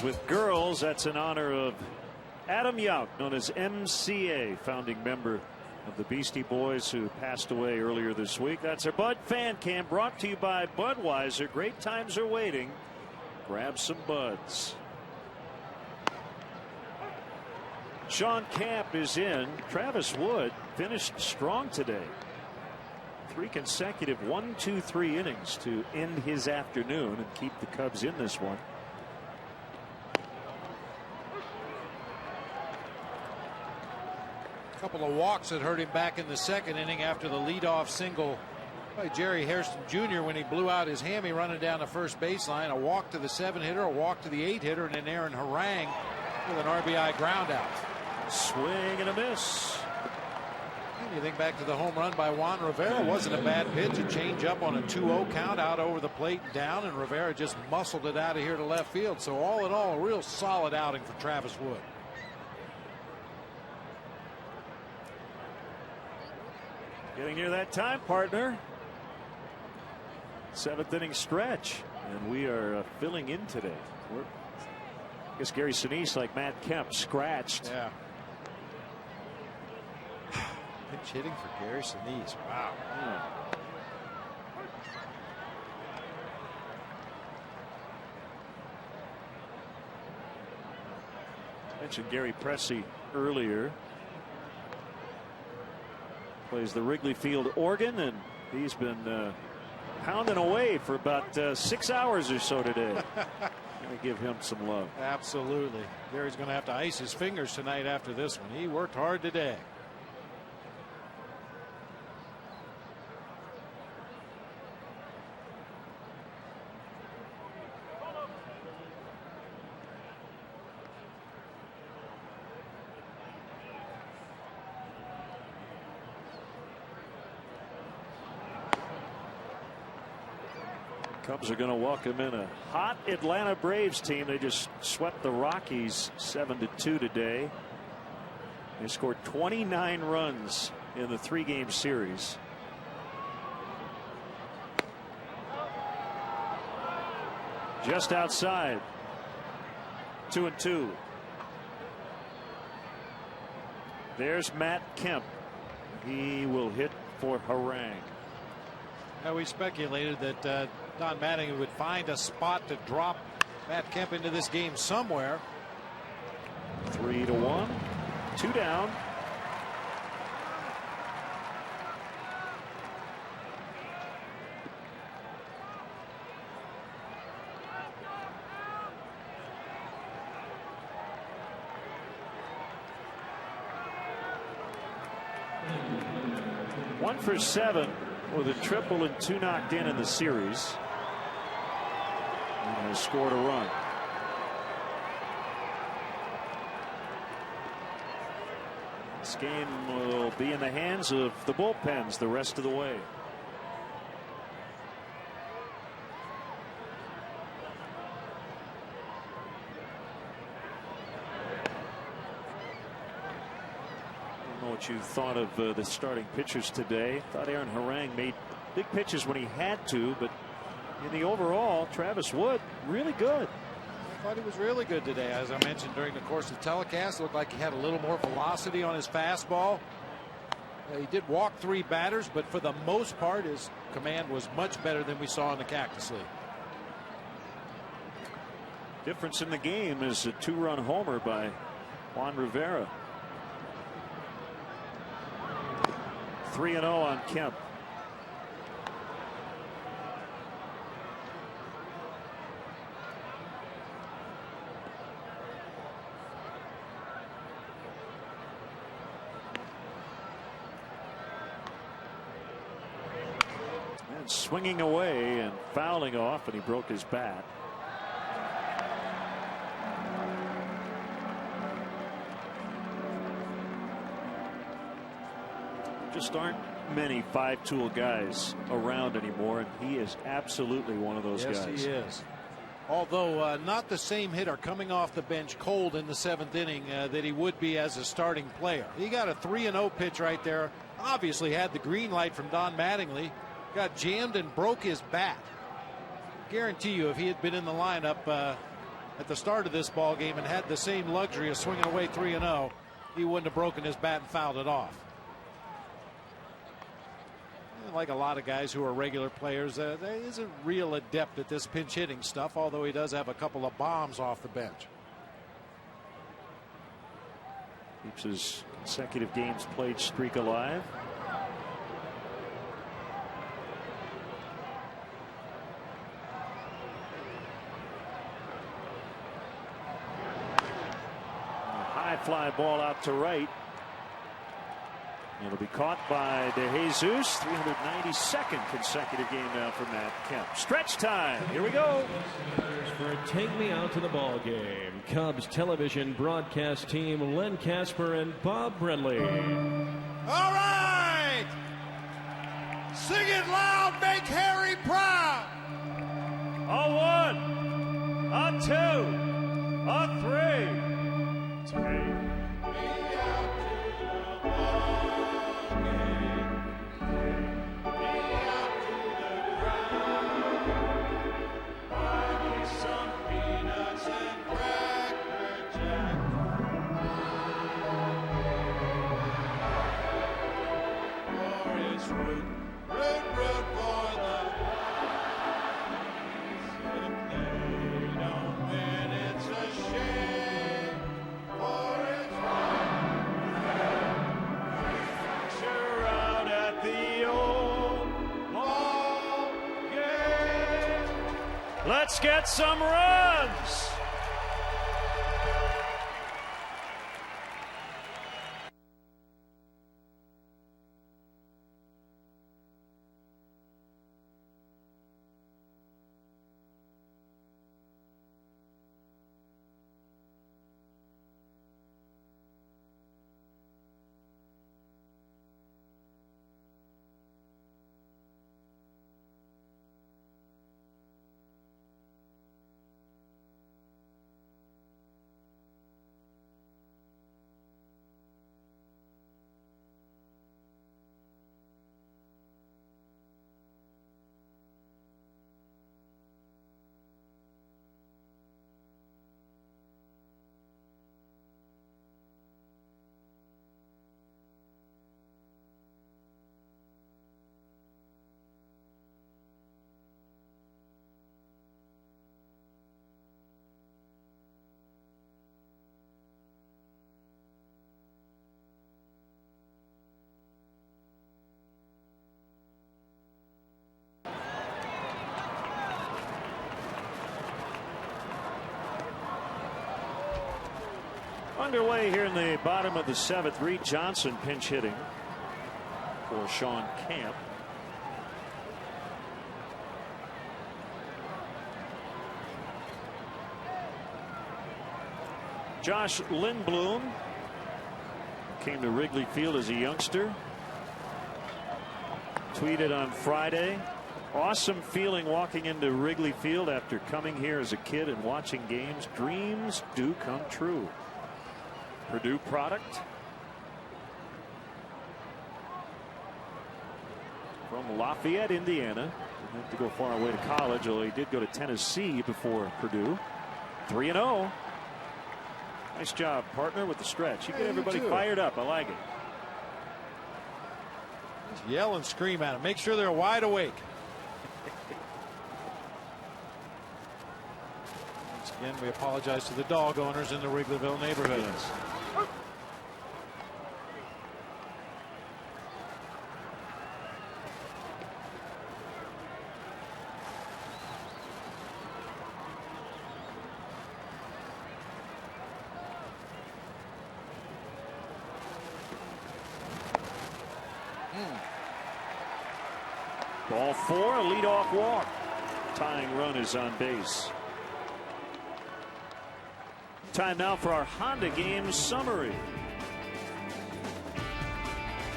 with girls. That's in honor of Adam Yauch, known as MCA, founding member of the Beastie Boys, who passed away earlier this week. That's our Bud Fan Cam, brought to you by Budweiser. Great times are waiting. Grab some Buds. Sean Camp is in. Travis Wood finished strong today. 3 consecutive 1-2-3 innings to end his afternoon and keep the Cubs in this one. A couple of walks that hurt him back in the second inning after the leadoff single by Jerry Hairston Jr. when he blew out his hammy running down the first baseline. A walk to the 7-hitter, a walk to the 8-hitter, and then Aaron Harang with an RBI ground out. Swing and a miss. And you think back to the home run by Juan Rivera. Wasn't a bad pitch. A change up on a 2-0 count, out over the plate and down, and Rivera just muscled it out of here to left field. So all in all, a real solid outing for Travis Wood. Getting near that time, partner. 7th inning stretch, and we are filling in today. I guess Gary Sinise, like Matt Kemp, scratched. Yeah. Pitch hitting for Gary Sinise. Wow. Yeah. Mentioned Gary Pressey earlier. Plays the Wrigley Field organ, and he's been pounding away for about 6 hours or so today. Gonna give him some love. Absolutely. Gary's going to have to ice his fingers tonight after this one. He worked hard today. Cubs are going to welcome in a hot Atlanta Braves team. They just swept the Rockies 7-2 today. They scored 29 runs in the 3-game series. Just outside. 2-2. There's Matt Kemp. He will hit for Harang. Now, we speculated that Don Mattingly would find a spot to drop Matt Kemp into this game somewhere. 3-1. 2 down. One for 7 with a triple and 2 knocked in the series. And has scored a run. This game will be in the hands of the bullpens the rest of the way. I don't know what you thought of the starting pitchers today. Thought Aaron Harang made big pitches when he had to, but in the overall, Travis Wood really good. I thought he was really good today. As I mentioned during the course of the telecast, looked like he had a little more velocity on his fastball. He did walk 3 batters, but for the most part, his command was much better than we saw in the Cactus League. Difference in the game is a 2-run homer by Juan Rivera. 3-0 on Kemp. And swinging away and fouling off, and he broke his bat. Just aren't many 5-tool guys around anymore, and he is absolutely one of those guys. Yes, he is. Although not the same hitter coming off the bench cold in the 7th inning that he would be as a starting player. He got a 3-0 pitch right there. Obviously had the green light from Don Mattingly. Got jammed and broke his bat. Guarantee you, if he had been in the lineup, at the start of this ball game and had the same luxury of swinging away 3-0, he wouldn't have broken his bat and fouled it off. Like a lot of guys who are regular players, he isn't real adept at this pinch hitting stuff, although he does have a couple of bombs off the bench. Keeps his consecutive games played streak alive. High fly ball out to right. It'll be caught by De Jesus. 392nd consecutive game now for Matt Kemp. Stretch time. Here we go. For Take Me Out to the Ball Game, Cubs television broadcast team Len Casper and Bob Brenly. All right! Sing it loud, make Harry proud! A 1, a 2, a 3. Take me out to the ball. Let's get some runs. Underway here in the bottom of the 7th. Reed Johnson pinch hitting for Sean Camp. Josh Lindblom came to Wrigley Field as a youngster. Tweeted on Friday, awesome feeling walking into Wrigley Field after coming here as a kid and watching games. Dreams do come true. Purdue product from Lafayette, Indiana. Didn't have to go far away to college, although he did go to Tennessee before Purdue. 3-0. Nice job, partner, with the stretch. You get everybody fired up. I like it. Just yell and scream at them. Make sure they're wide awake. Once again, we apologize to the dog owners in the Wrigleyville neighborhood. Yes. Ball 4, a leadoff walk. Tying run is on base. Time now for our Honda game summary.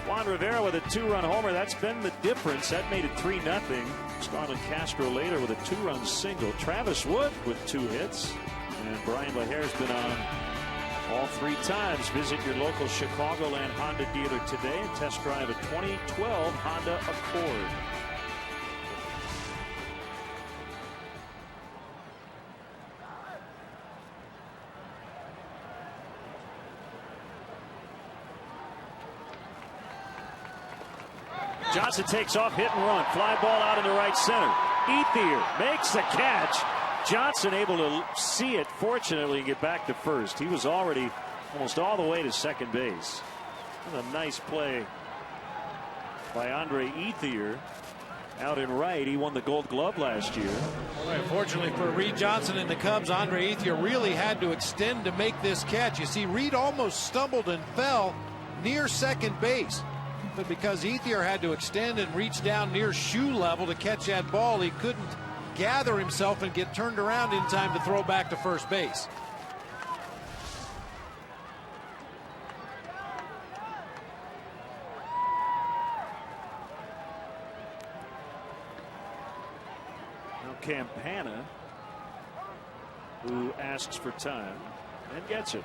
Juan Rivera with a 2-run homer. That's been the difference. That made it 3-0. Starlin Castro later with a 2-run single. Travis Wood with 2 hits. And Brian LaHare's been on all 3 times. Visit your local Chicagoland Honda dealer today and test drive a 2012 Honda Accord. Johnson takes off, hit and run. Fly ball out into right center. Ethier makes the catch. Johnson able to see it, fortunately, and get back to first. He was already almost all the way to second base. What a nice play by Andre Ethier out in right. He won the Gold Glove last year. Right, fortunately for Reed Johnson and the Cubs, Andre Ethier really had to extend to make this catch. You see, Reed almost stumbled and fell near second base. But because Ethier had to extend and reach down near shoe level to catch that ball, he couldn't gather himself and get turned around in time to throw back to first base. Now Campana, who asks for time and gets it.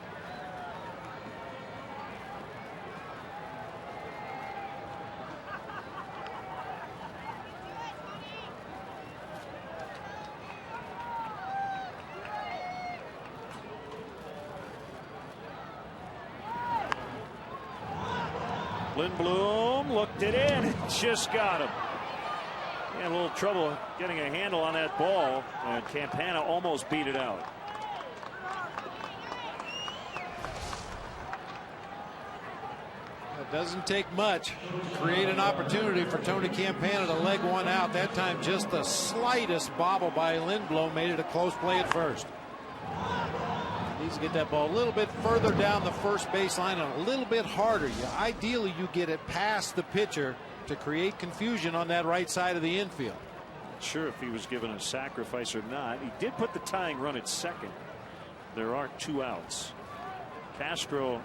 Lindblom looked it in and just got him. He had a little trouble getting a handle on that ball, and Campana almost beat it out. It doesn't take much to create an opportunity for Tony Campana to leg one out. That time just the slightest bobble by Lindblom made it a close play at first. Needs to get that ball a little bit further down the first baseline and a little bit harder. Ideally, you get it past the pitcher to create confusion on that right side of the infield. Not sure if he was given a sacrifice or not. He did put the tying run at second. There are 2 outs. Castro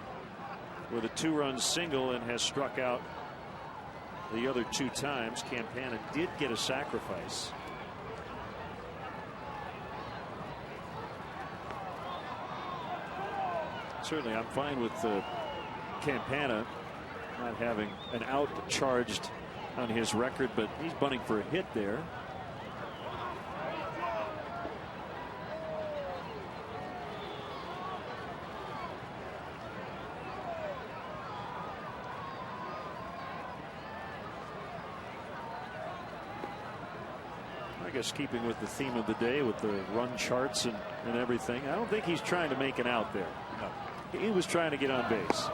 with a 2-run single and has struck out the other 2 times. Campana did get a sacrifice. Certainly, I'm fine with Campana not having an out charged on his record, but he's bunting for a hit there. I guess keeping with the theme of the day with the run charts and everything, I don't think he's trying to make an out there. No. He was trying to get on base.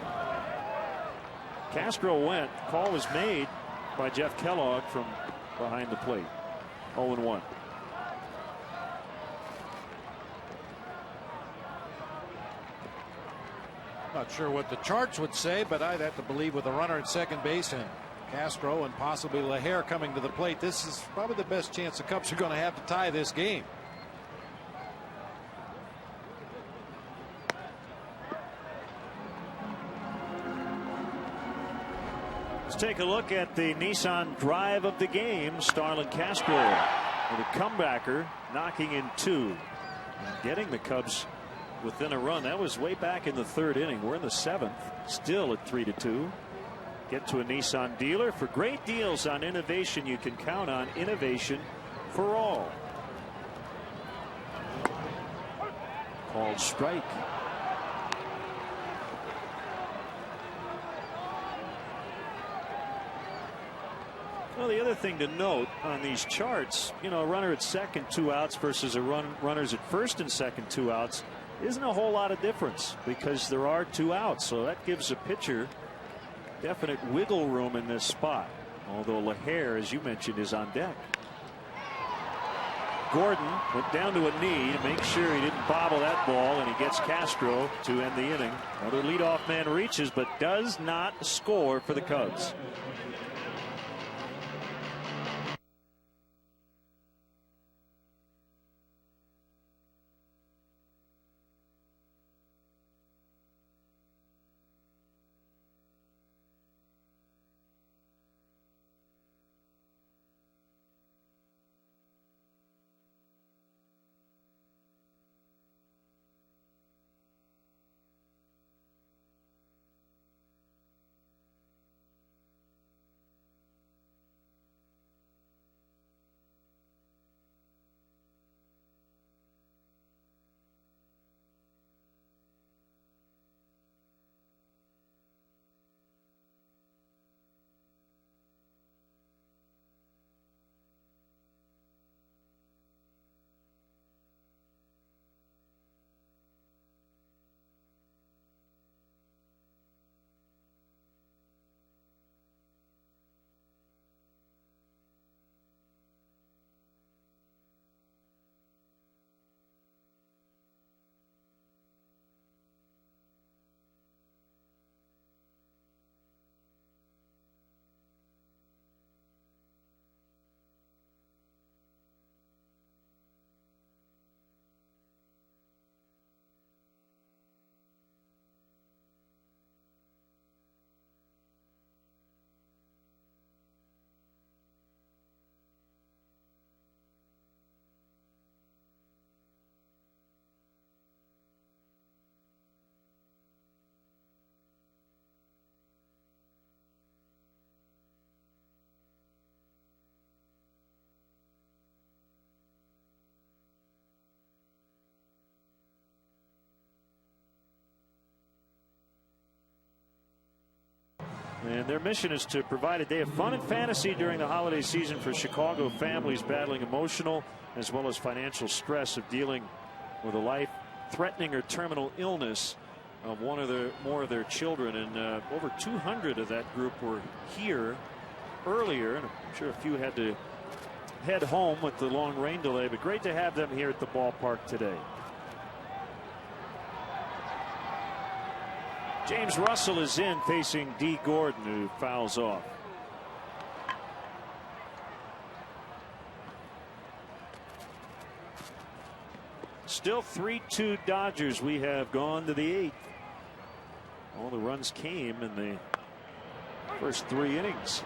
Castro went. Call was made by Jeff Kellogg from behind the plate. 0-1. Not sure what the charts would say, but I'd have to believe with a runner at second base and Castro and possibly Laher coming to the plate, this is probably the best chance the Cubs are going to have to tie this game. Let's take a look at the Nissan drive of the game. Starlin Castro with a comebacker, knocking in 2, getting the Cubs within a run. That was way back in the 3rd inning. We're in the 7th, still at 3-2. Get to a Nissan dealer. For great deals on innovation, you can count on Innovation for All. Called strike. Well, the other thing to note on these charts, you know, a runner at second, 2 outs versus a runners at first and second, 2 outs, isn't a whole lot of difference because there are 2 outs. So that gives a pitcher definite wiggle room in this spot. Although Laher, as you mentioned, is on deck. Gordon went down to a knee to make sure he didn't bobble that ball, and he gets Castro to end the inning. Another leadoff man reaches, but does not score for the Cubs. And their mission is to provide a day of fun and fantasy during the holiday season for Chicago families battling emotional as well as financial stress of dealing with a life-threatening or terminal illness of one of more of their children. And over 200 of that group were here earlier, and I'm sure a few had to head home with the long rain delay, but great to have them here at the ballpark today. James Russell is in, facing D. Gordon, who fouls off. Still 3-2 Dodgers. We have gone to the 8th. All the runs came in the first 3 innings.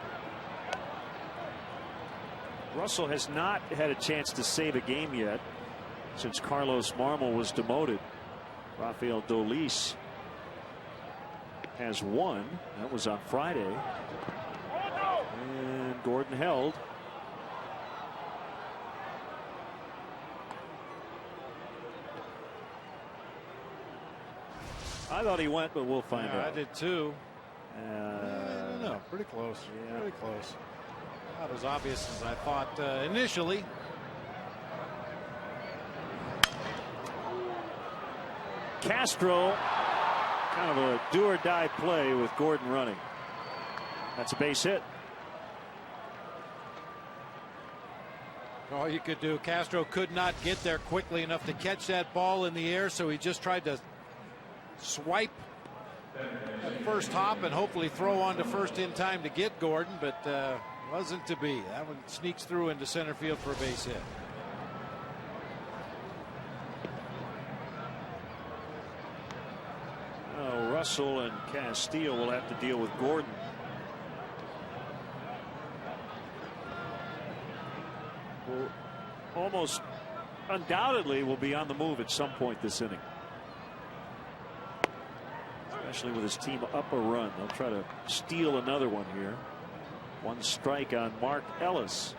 Russell has not had a chance to save a game yet since Carlos Marmol was demoted. Rafael Dolis has one. That was on Friday. And Gordon held. I thought he went, but we'll find out. I did too. I don't know. Pretty close. Yeah. Pretty close. Not as obvious as I thought initially. Castro, kind of a do-or-die play with Gordon running. That's a base hit. All you could do, Castro could not get there quickly enough to catch that ball in the air, so he just tried to swipe at first hop and hopefully throw on to first in time to get Gordon, but wasn't to be. That one sneaks through into center field for a base hit. Russell and Castillo will have to deal with Gordon. Who almost undoubtedly will be on the move at some point this inning. Especially with his team up a run. They'll try to steal another one here. 1 strike on Mark Ellis.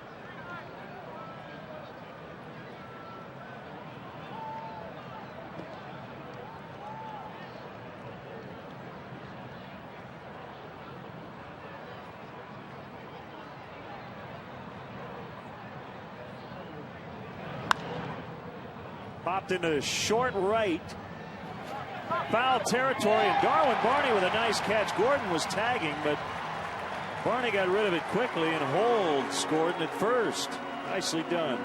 Popped into short right. Foul territory, and Darwin Barney with a nice catch. Gordon was tagging, but Barney got rid of it quickly and holds Gordon at first. Nicely done.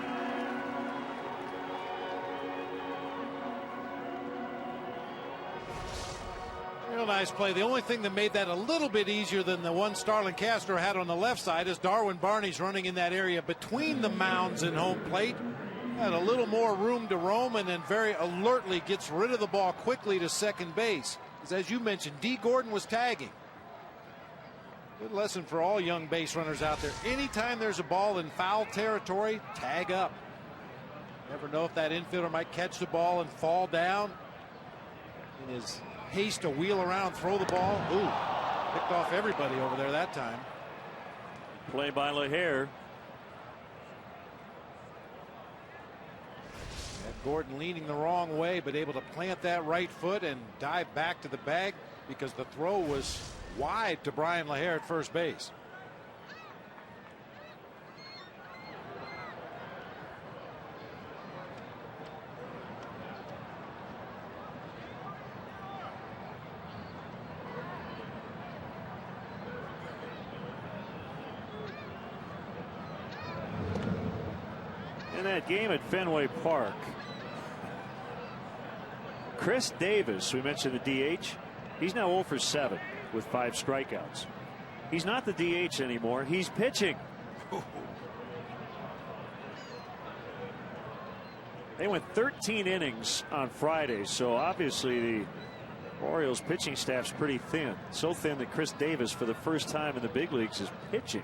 Real nice play. The only thing that made that a little bit easier than the one Starlin Castro had on the left side is Darwin Barney's running in that area between the mounds and home plate. Had a little more room to roam, and then very alertly gets rid of the ball quickly to second base. As you mentioned, D. Gordon was tagging. Good lesson for all young base runners out there. Anytime there's a ball in foul territory, tag up. Never know if that infielder might catch the ball and fall down. In his haste to wheel around, throw the ball. Ooh, picked off everybody over there that time. Play by LaHare. Gordon leaning the wrong way, but able to plant that right foot and dive back to the bag because the throw was wide to Brian LaHare at first base. In that game at Fenway Park, Chris Davis, we mentioned the DH, he's now 0 for 7 with 5 strikeouts. He's not the DH anymore. He's pitching. They went 13 innings on Friday, so obviously the Orioles pitching staff's pretty thin. So thin that Chris Davis, for the first time in the big leagues, is pitching.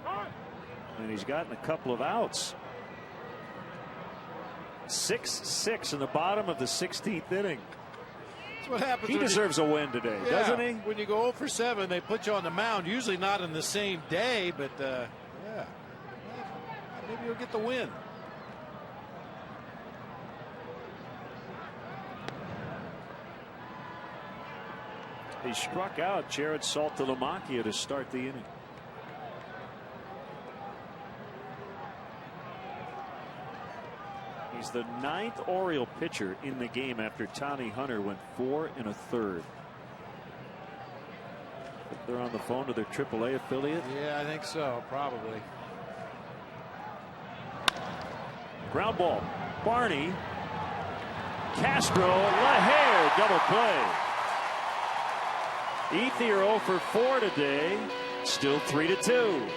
And he's gotten a couple of outs. 6-6 in the bottom of the 16th inning. That's what happens. He deserves a win today, doesn't he? When you go 0 for 7, they put you on the mound. Usually not in the same day, but yeah, maybe you'll get the win. He struck out Jared Saltalamacchia to start the inning. He's the 9th Oriole pitcher in the game after Tommy Hunter went 4 1/3. They're on the phone to their AAA affiliate. Yeah, I think so, probably. Ground ball. Barney. Castro. LaHair. Double play. Ethier 0 for 4 today. Still 3-2.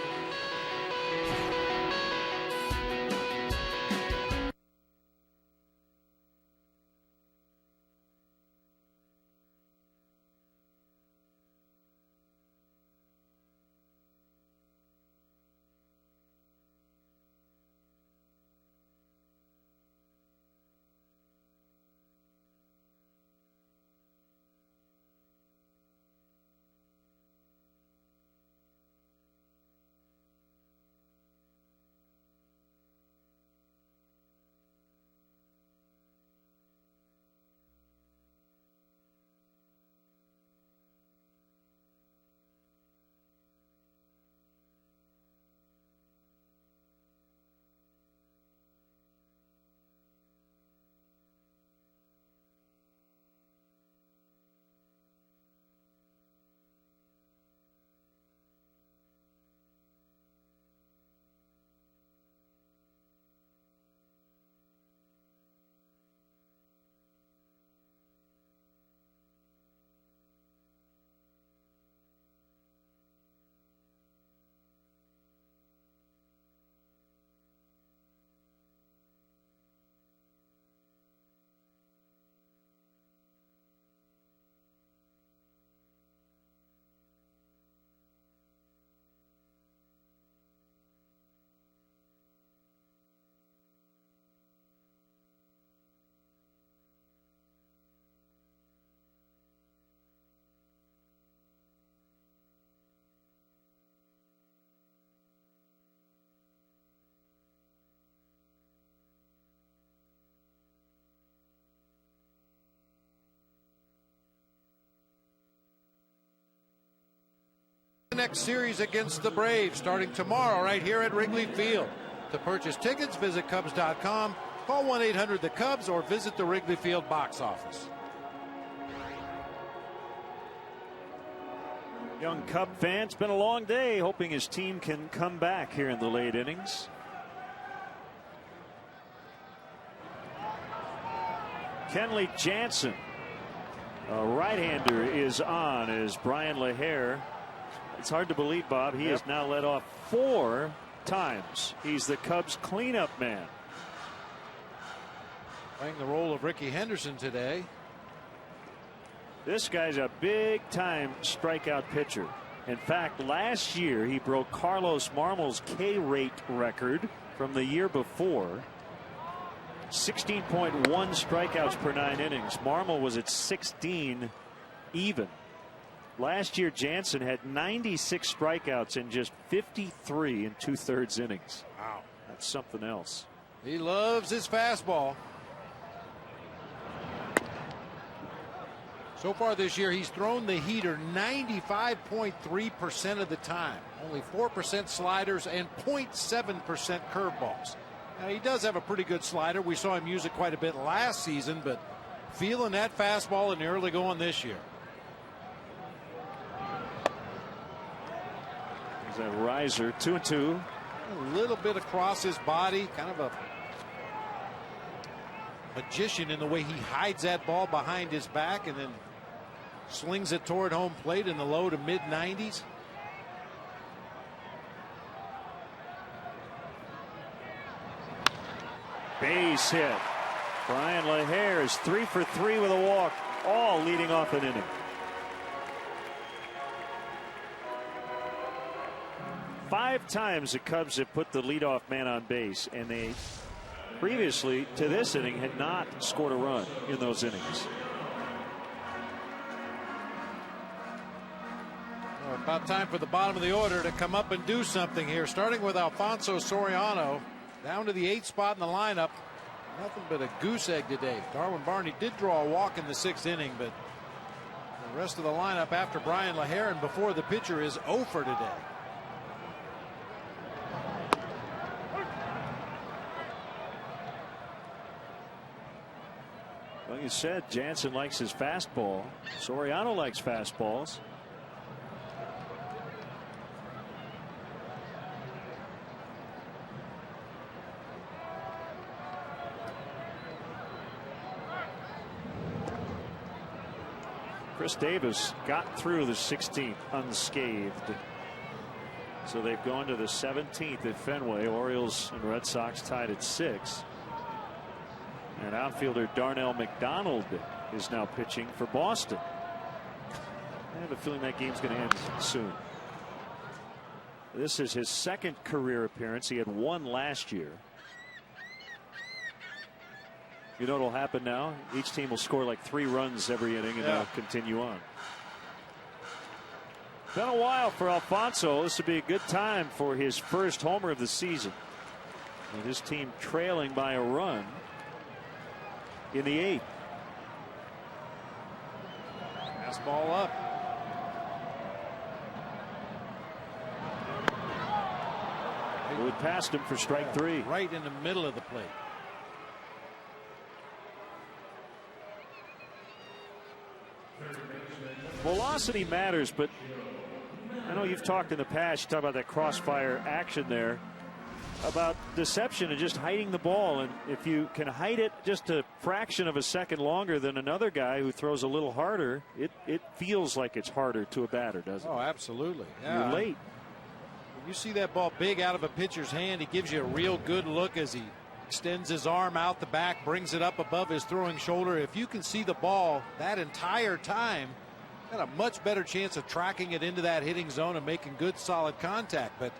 The next series against the Braves starting tomorrow right here at Wrigley Field. To purchase tickets, visit Cubs.com, call 1-800-THE-CUBS, or visit the Wrigley Field box office. Young Cub fan, it's been a long day, hoping his team can come back here in the late innings. Kenley Jansen, a right-hander, is on as Brian LaHair. It's hard to believe, Bob. He has now led off 4 times. He's the Cubs cleanup man. Playing the role of Ricky Henderson today. This guy's a big-time strikeout pitcher. In fact, last year he broke Carlos Marmol's K-rate record from the year before. 16.1 strikeouts per 9 innings. Marmol was at 16 even. Last year, Jansen had 96 strikeouts in just 53 2/3 innings. Wow. That's something else. He loves his fastball. So far this year, he's thrown the heater 95.3% of the time. Only 4% sliders and 0.7% curveballs. Now, he does have a pretty good slider. We saw him use it quite a bit last season, but feeling that fastball in the early going this year. He's a riser, 2-2. A little bit across his body, kind of a magician in the way he hides that ball behind his back and then slings it toward home plate in the low to mid 90s. Base hit. Brian LaHair is 3 for 3 with a walk, all leading off an inning. 5 times the Cubs have put the leadoff man on base, and they previously to this inning had not scored a run in those innings. Well, about time for the bottom of the order to come up and do something here, starting with Alfonso Soriano down to the 8th spot in the lineup. Nothing but a goose egg today. Darwin Barney did draw a walk in the 6th inning, but The rest of the lineup after Brian LaHare and before the pitcher is 0 for today. Well, you said Jansen likes his fastball. Soriano likes fastballs. Chris Davis got through the 16th unscathed. So they've gone to the 17th at Fenway. Orioles and Red Sox tied at 6. And outfielder Darnell McDonald is now pitching for Boston. I have a feeling that game's going to end soon. This is his second career appearance. He had one last year. You know what'll happen now? Each team will score like 3 runs every inning, and they'll continue on. Been a while for Alfonso. This would be a good time for his first homer of the season. With his team trailing by a run in the 8th. Fastball up. Moved past him for strike 3. Right in the middle of the plate. Velocity matters, but I know you've talked in the past, you talk about that crossfire action there, about deception and just hiding the ball. And if you can hide it just a fraction of a second longer than another guy who throws a little harder, it feels like it's harder to a batter, doesn't it? Oh, absolutely. Yeah. You're late. When you see that ball big out of a pitcher's hand, he gives you a real good look as he extends his arm out the back, brings it up above his throwing shoulder. If you can see the ball that entire time, got a much better chance of tracking it into that hitting zone and making good solid contact. But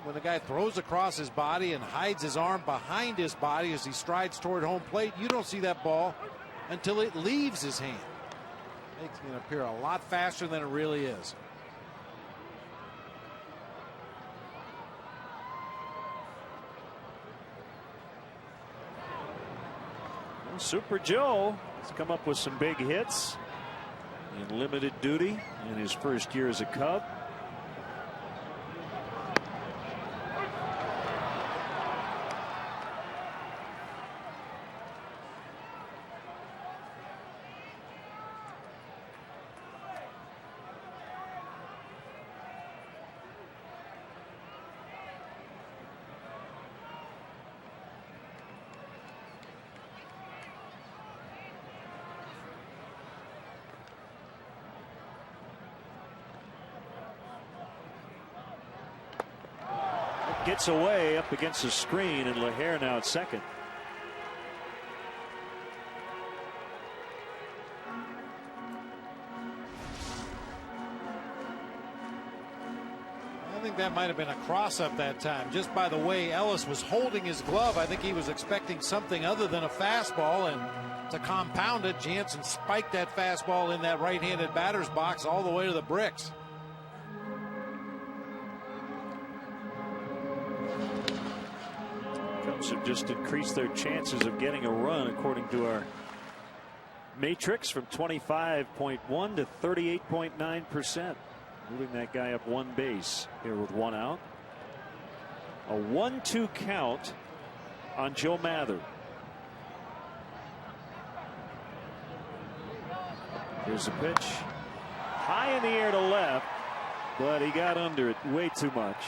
when the guy throws across his body and hides his arm behind his body as he strides toward home plate, you don't see that ball until it leaves his hand. Makes it appear a lot faster than it really is. Well, Super Joe has come up with some big hits in limited duty in his first year as a Cub. Gets away up against the screen, and LaHare now at second. I think that might have been a cross-up that time. Just by the way Ellis was holding his glove, I think he was expecting something other than a fastball, and to compound it, Jansen spiked that fastball in that right-handed batter's box all the way to the bricks. Have just increased their chances of getting a run, according to our matrix, from 25.1 to 38.9%, moving that guy up 1 base here with 1 out. A 1-2 count on Joe Mather. Here's a pitch high in the air to left, but he got under it way too much,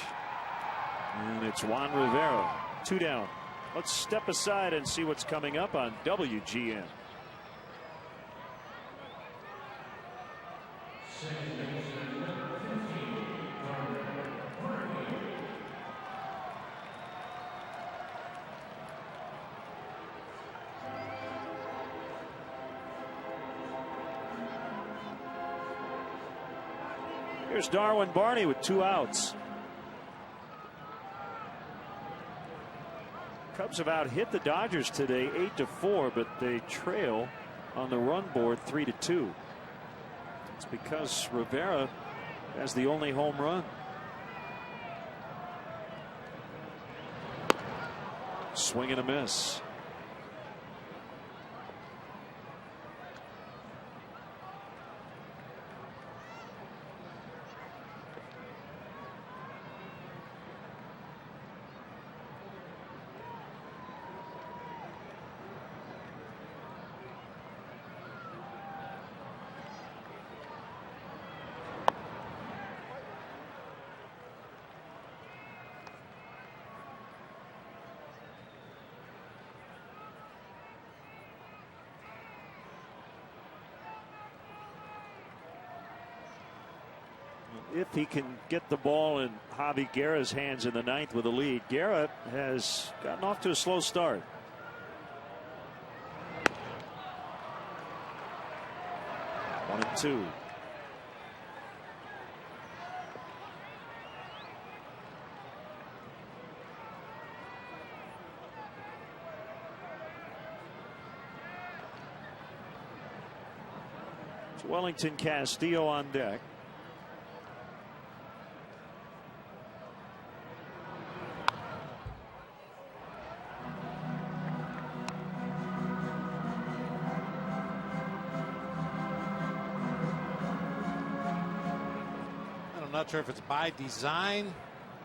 and it's Juan Rivera. 2 down. Let's step aside and see what's coming up on WGN. Here's Darwin Barney with 2 outs. Cubs have out-hit the Dodgers today 8-4, but they trail on the run board 3-2. It's because Rivera has the only home run. Swing and a miss. if he can get the ball in Javi Guerra's hands in the ninth with a lead. Guerra has gotten off to a slow start. One and two. It's Wellington Castillo on deck. I'm not sure if it's by design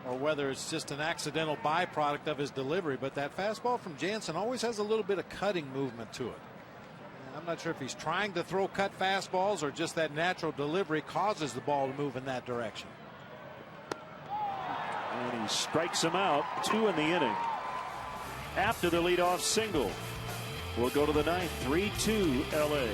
or whether it's just an accidental byproduct of his delivery, but that fastball from Jansen always has a little bit of cutting movement to it. And I'm not sure if he's trying to throw cut fastballs or just that natural delivery causes the ball to move in that direction. And he strikes him out. 2 in the inning. After the leadoff single, we'll go to the ninth. 3-2 LA.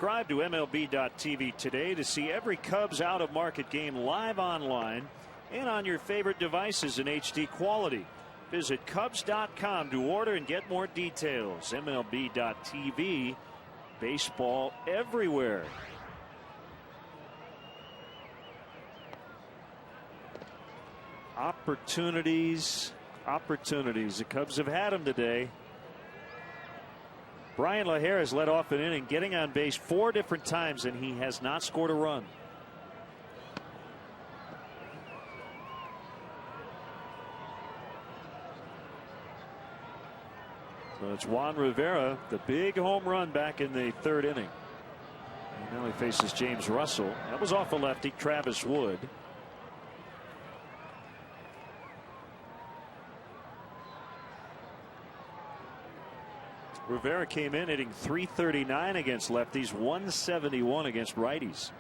Subscribe to MLB.tv today to see every Cubs out-of-market game live online and on your favorite devices in HD quality. Visit Cubs.com to order and get more details. MLB.tv, baseball everywhere. Opportunities. The Cubs have had them today. Brian LaHare has led off an inning, getting on base 4 different times, and he has not scored a run. So it's Juan Rivera, the big home run back in the 3rd inning. And now he faces James Russell. That was off a lefty, Travis Wood. Rivera came in hitting .339 against lefties, .171 against righties.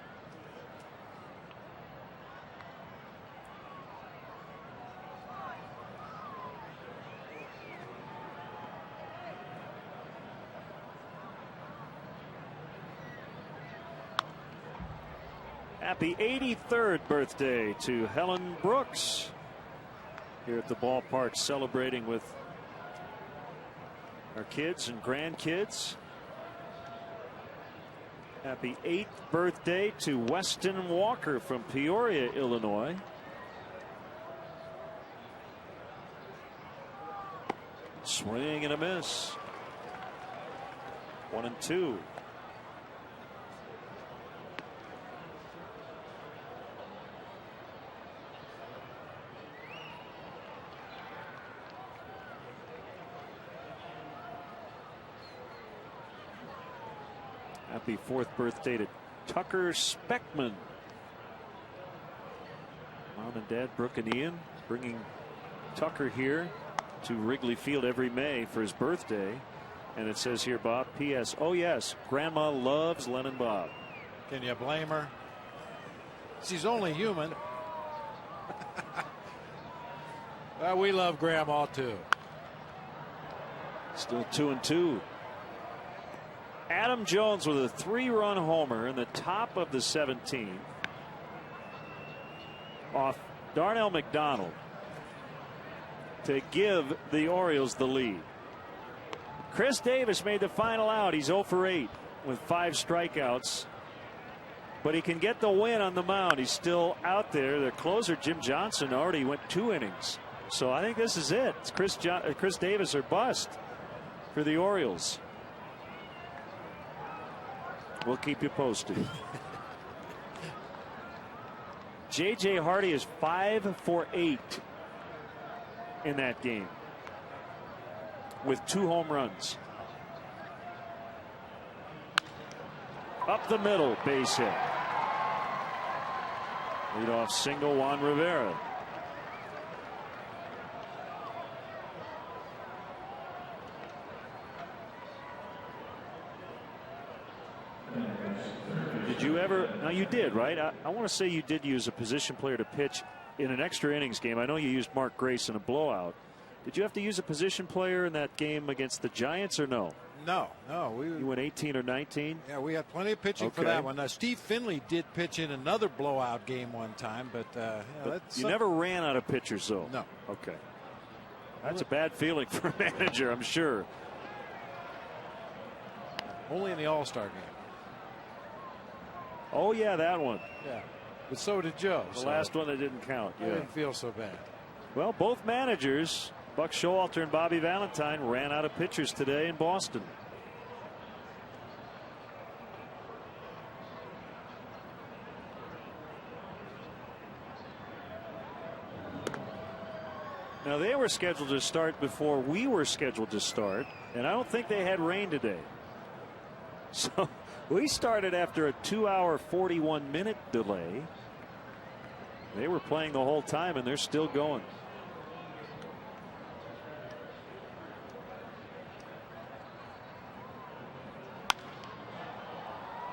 Happy 83rd birthday to Helen Brooks here at the ballpark, celebrating with our kids and grandkids. Happy 8th birthday to Weston Walker from Peoria, Illinois. Swing and a miss. 1-2. Happy 4th birthday to Tucker Speckman. Mom and Dad, Brooke and Ian, bringing Tucker here to Wrigley Field every May for his birthday. And it says here, Bob, P.S. Oh, yes, Grandma loves Len and Bob. Can you blame her? She's only human. Well, we love Grandma, too. Still 2-2. Adam Jones with a 3-run homer in the top of the 17th off Darnell McDonald to give the Orioles the lead. Chris Davis made the final out. He's 0 for 8 with 5 strikeouts, but he can get the win on the mound. He's still out there. The closer, Jim Johnson, already went 2 innings. So I think this is it. It's Chris Davis or bust for the Orioles. We'll keep you posted. J.J. Hardy is 5 for 8 in that game with 2 home runs. Up the middle, base hit. Leadoff single, Juan Rivera. Did you ever? Now you did, right? I want to say you did use a position player to pitch in an extra innings game. I know you used Mark Grace in a blowout. Did you have to use a position player in that game against the Giants or no? No. You went 18 or 19? Yeah, we had plenty of pitching for that one. Now, Steve Finley did pitch in another blowout game one time, but you never ran out of pitchers, though. No. Okay. That's a bad feeling for a manager, I'm sure. Only in the All-Star game. Oh, yeah, that one. Yeah. But so did Joe. The last one that didn't count. I didn't feel so bad. Well, both managers, Buck Showalter and Bobby Valentine, ran out of pitchers today in Boston. Now, they were scheduled to start before we were scheduled to start, and I don't think they had rain today. So we started after a 2-hour 41-minute delay. They were playing the whole time, and they're still going.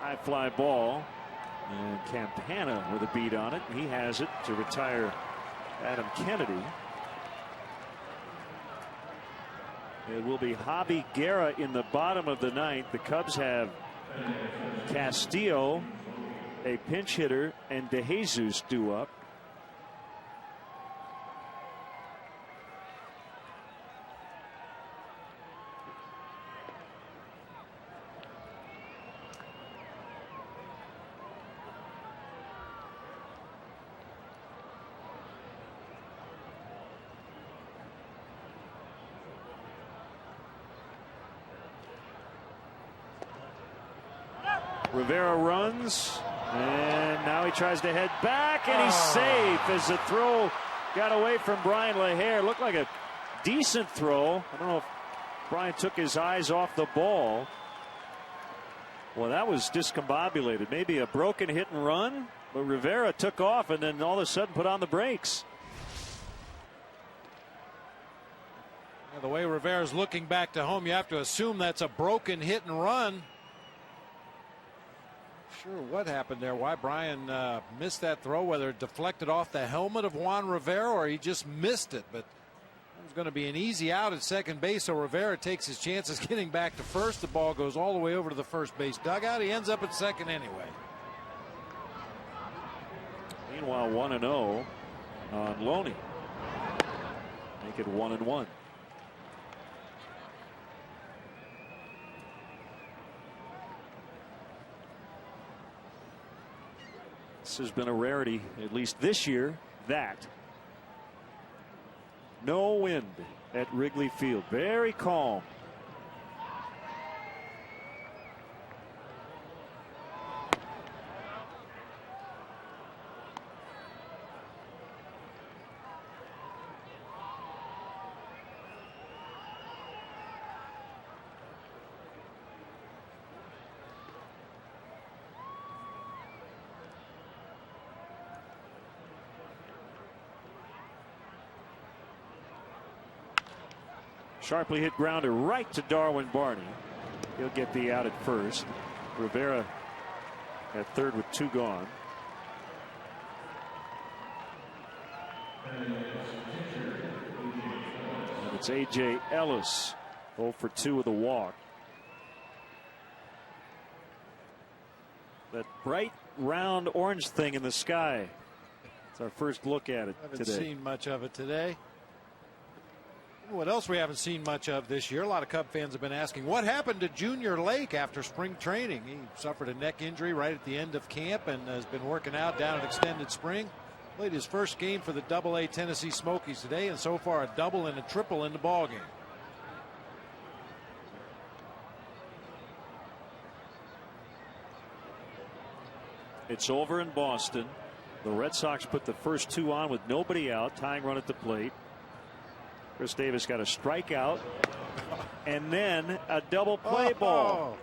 High fly ball, and Campana with a beat on it. He has it to retire Adam Kennedy. It will be Javi Guerra in the bottom of the 9th. The Cubs have Castillo, a pinch hitter, and DeJesus due up. Rivera runs, and now he tries to head back, and he's safe as the throw got away from Brian LaHare. Looked like a decent throw. I don't know if Brian took his eyes off the ball. Well, that was discombobulated. Maybe a broken hit and run, but Rivera took off and then all of a sudden put on the brakes. Yeah, the way Rivera's looking back to home, you have to assume that's a broken hit and run. Sure what happened there, why Brian missed that throw, whether it deflected off the helmet of Juan Rivera or he just missed it. But it was going to be an easy out at second base, so Rivera takes his chances getting back to first. The ball goes all the way over to the first base dugout. He ends up at second anyway. Meanwhile, 1-0 on Loney. Make it 1-1. This has been a rarity, at least this year, that no wind at Wrigley Field. Very calm. Sharply hit grounder right to Darwin Barney. He'll get the out at first. Rivera at third with 2 gone. And it's A.J. Ellis, 0 for 2 with a walk. That bright round orange thing in the sky. It's our first look at it today. Haven't seen much of it today. What else we haven't seen much of this year? A lot of Cub fans have been asking, what happened to Junior Lake after spring training? He suffered a neck injury right at the end of camp and has been working out down at extended spring. Played his first game for the AA Tennessee Smokies today, and so far a double and a triple in the ballgame. It's over in Boston. The Red Sox put the first 2 on with nobody out, tying run at the plate. Chris Davis got a strikeout and then a double play ball.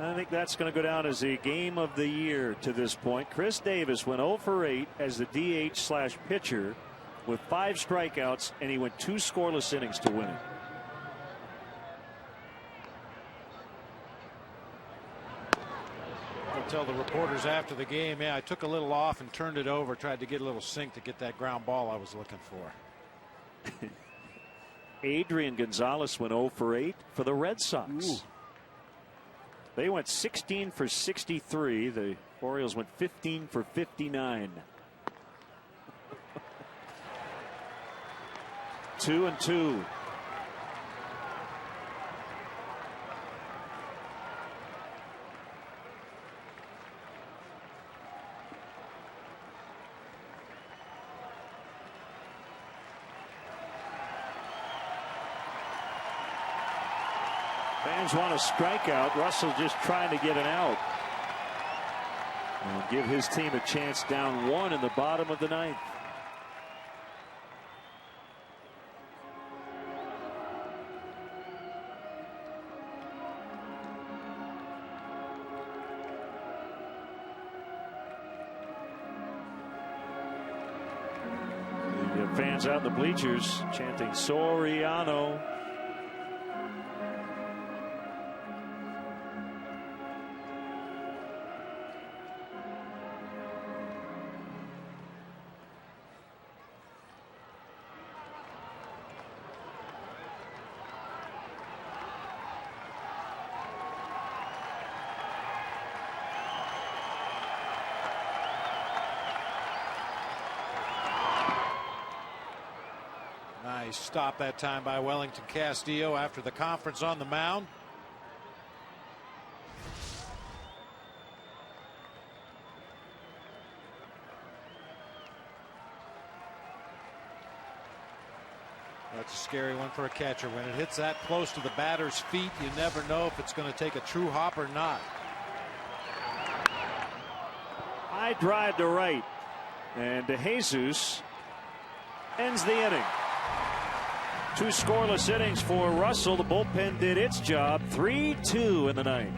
I think that's going to go down as the game of the year to this point. Chris Davis went 0 for 8 as the DH/pitcher with 5 strikeouts, and he went 2 scoreless innings to win it. I'll tell the reporters after the game, yeah, I took a little off and turned it over, tried to get a little sink to get that ground ball I was looking for. Adrian Gonzalez went 0 for 8 for the Red Sox. Ooh. They went 16 for 63. The Orioles went 15 for 59. 2-2. Fans want a strikeout. Russell just trying to get an out. And give his team a chance down 1 in the bottom of the 9th. You have fans out in the bleachers chanting Soriano. Nice stop that time by Wellington Castillo after the conference on the mound. That's a scary one for a catcher. When it hits that close to the batter's feet, you never know if it's going to take a true hop or not. High drive to right, and DeJesus ends the inning. 2 scoreless innings for Russell. The bullpen did its job. 3-2 in the 9th.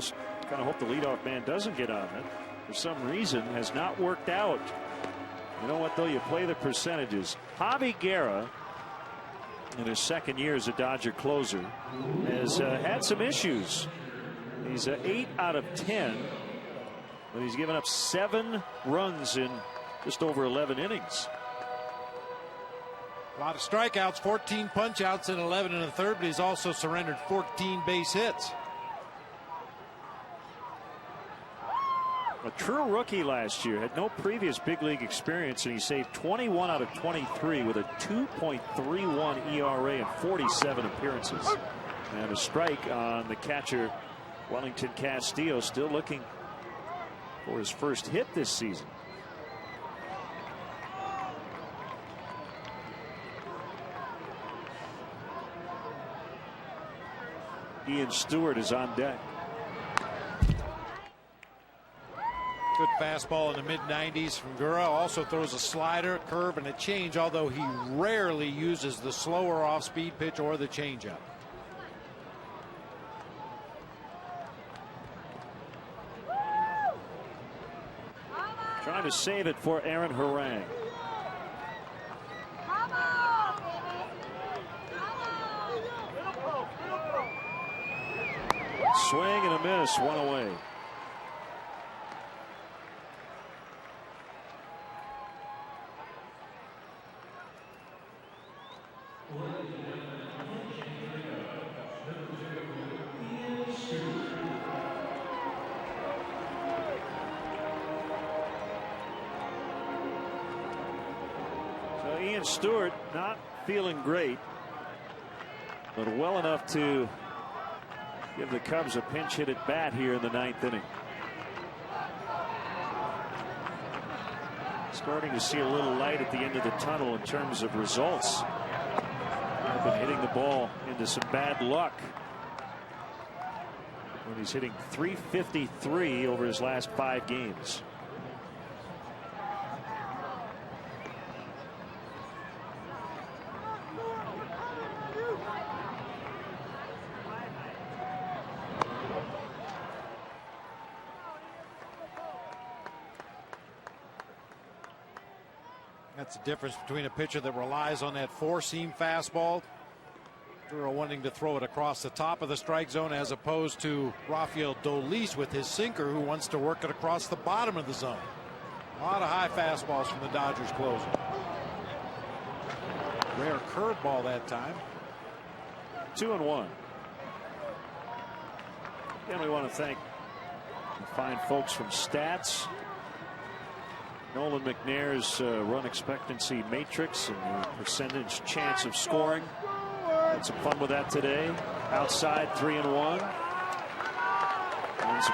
almost kind of hope the leadoff man doesn't get on it. For some reason, has not worked out. You know what, though? You play the percentages. Javi Guerra, in his second year as a Dodger closer, has had some issues. He's 8 out of 10, but he's given up 7 runs in just over 11 innings. A lot of strikeouts, 14 punch-outs and 11 in the third, but he's also surrendered 14 base hits. A true rookie last year, had no previous big league experience, and he saved 21 out of 23 with a 2.31 ERA and 47 appearances. And a strike on the catcher, Wellington Castillo, still looking for his first hit this season. Ian Stewart is on deck. Good fastball in the mid-90s from Gura. Also throws a slider, curve, and a change, although he rarely uses the slower off-speed pitch or the changeup. Trying to save it for Aaron Harang. Swing and a miss, one away. So Ian Stewart not feeling great, but well enough to give the Cubs a pinch hit at bat here in the 9th inning. Starting to see a little light at the end of the tunnel in terms of results. I've been hitting the ball into some bad luck when he's hitting .353 over his last 5 games. That's the difference between a pitcher that relies on that four-seam fastball, wanting to throw it across the top of the strike zone, as opposed to Rafael Dolis with his sinker, who wants to work it across the bottom of the zone. A lot of high fastballs from the Dodgers closer. Rare curveball that time. 2-1. Again, we want to thank the fine folks from Stats. Nolan McNair's run expectancy matrix and the percentage chance of scoring. Had some fun with that today. Outside, 3-1.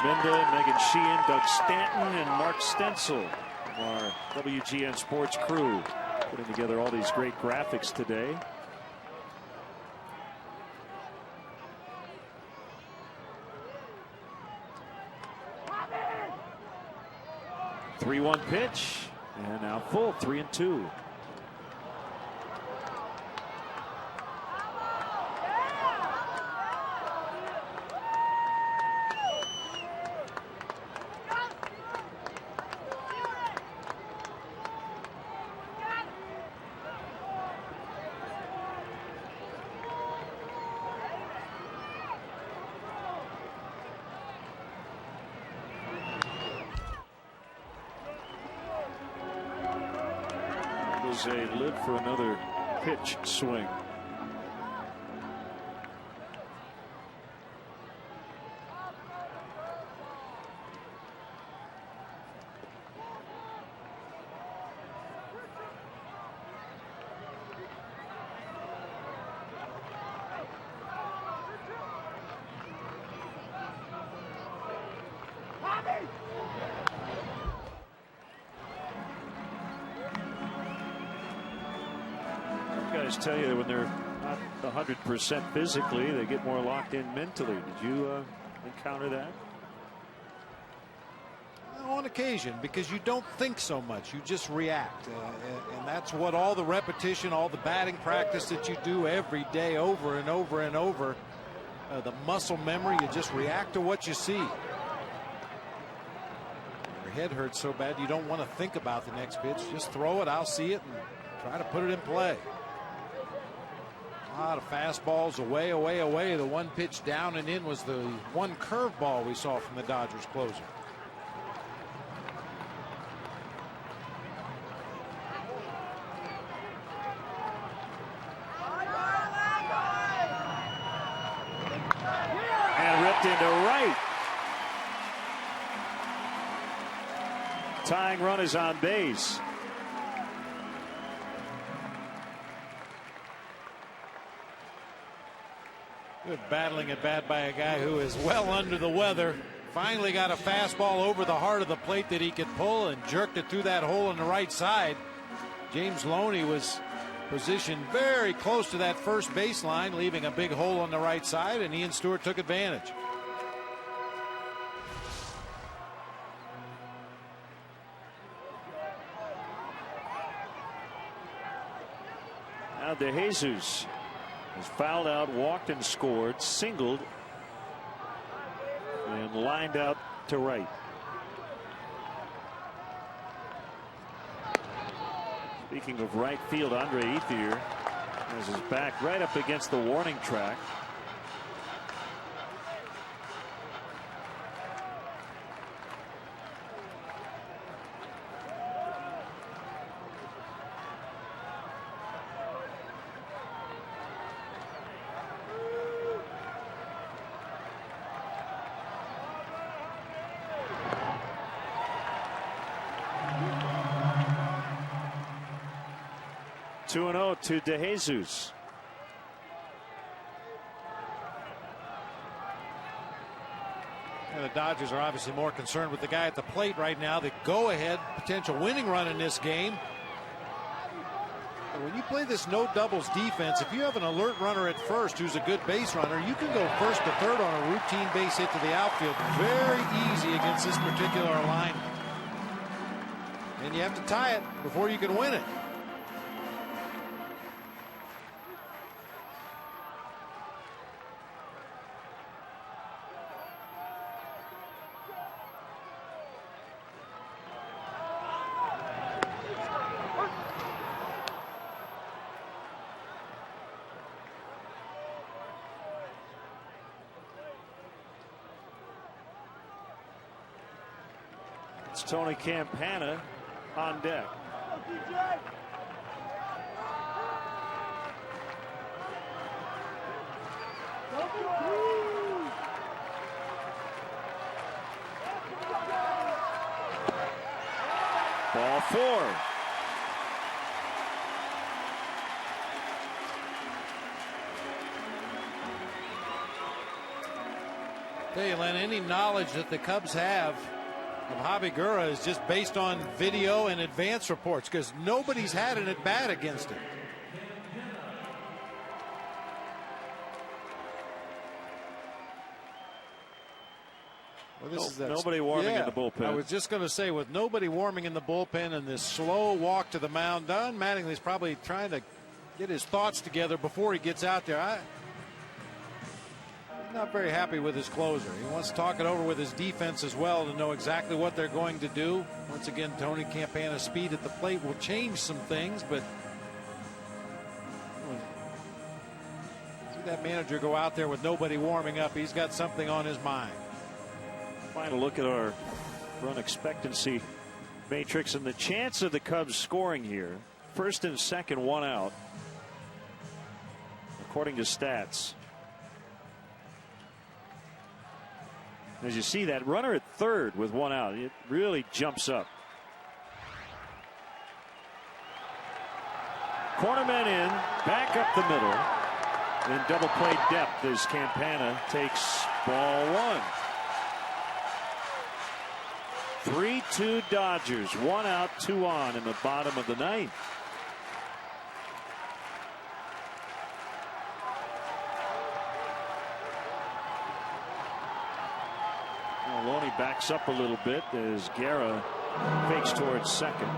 Minda, Megan Sheehan, Doug Stanton, and Mark Stencil from our WGN Sports crew, putting together all these great graphics today. Three-one pitch, and now full, 3-2. They live for another pitch swing. Tell you when they're not 100% physically, they get more locked in mentally. Did you encounter that? On occasion, because you don't think so much, you just react, and that's what all the repetition, all the batting practice that you do every day over and over and over the muscle memory. You just react to what you see. Your head hurts so bad you don't want to think about the next pitch. Just throw it. I'll see it and try to put it in play. A lot of fastballs away, away, away. The one pitch down and in was the one curveball we saw from the Dodgers closer. And ripped into right. Tying run is on base. Good battling at bat by a guy who is well under the weather. Finally got a fastball over the heart of the plate that he could pull and jerked it through that hole on the right side. James Loney was positioned very close to that first baseline, leaving a big hole on the right side, and Ian Stewart took advantage. Now DeJesus was fouled out, walked and scored, singled, and lined out to right. Speaking of right field, Andre Ethier has his back right up against the warning track. Two 2-0 to DeJesus. And the Dodgers are obviously more concerned with the guy at the plate right now. The go-ahead potential winning run in this game. And when you play this no doubles defense, if you have an alert runner at first who's a good base runner, you can go first to third on a routine base hit to the outfield. Very easy against this particular alignment. And you have to tie it before you can win it. It's Tony Campana on deck. Ball 4. Tell you, Len, any knowledge that the Cubs have of Javi Guerra is just based on video and advance reports, because nobody's had an at bat against him. Well, nobody warming in the bullpen. I was just going to say, with nobody warming in the bullpen and this slow walk to the mound, Don Mattingly's probably trying to get his thoughts together before he gets out there. I'm not very happy with his closer. He wants to talk it over with his defense as well to know exactly what they're going to do. Once again, Tony Campana's speed at the plate will change some things, but see that manager go out there with nobody warming up. He's got something on his mind. Final look at our run expectancy matrix and the chance of the Cubs scoring here. First and second, 1 out, according to stats. As you see, that runner at third with 1 out, it really jumps up. Cornerman in, back up the middle, in double play depth as Campana takes ball 1. 3-2 Dodgers, 1 out, 2 on in the bottom of the 9th. Loney backs up a little bit as Guerra fakes towards second.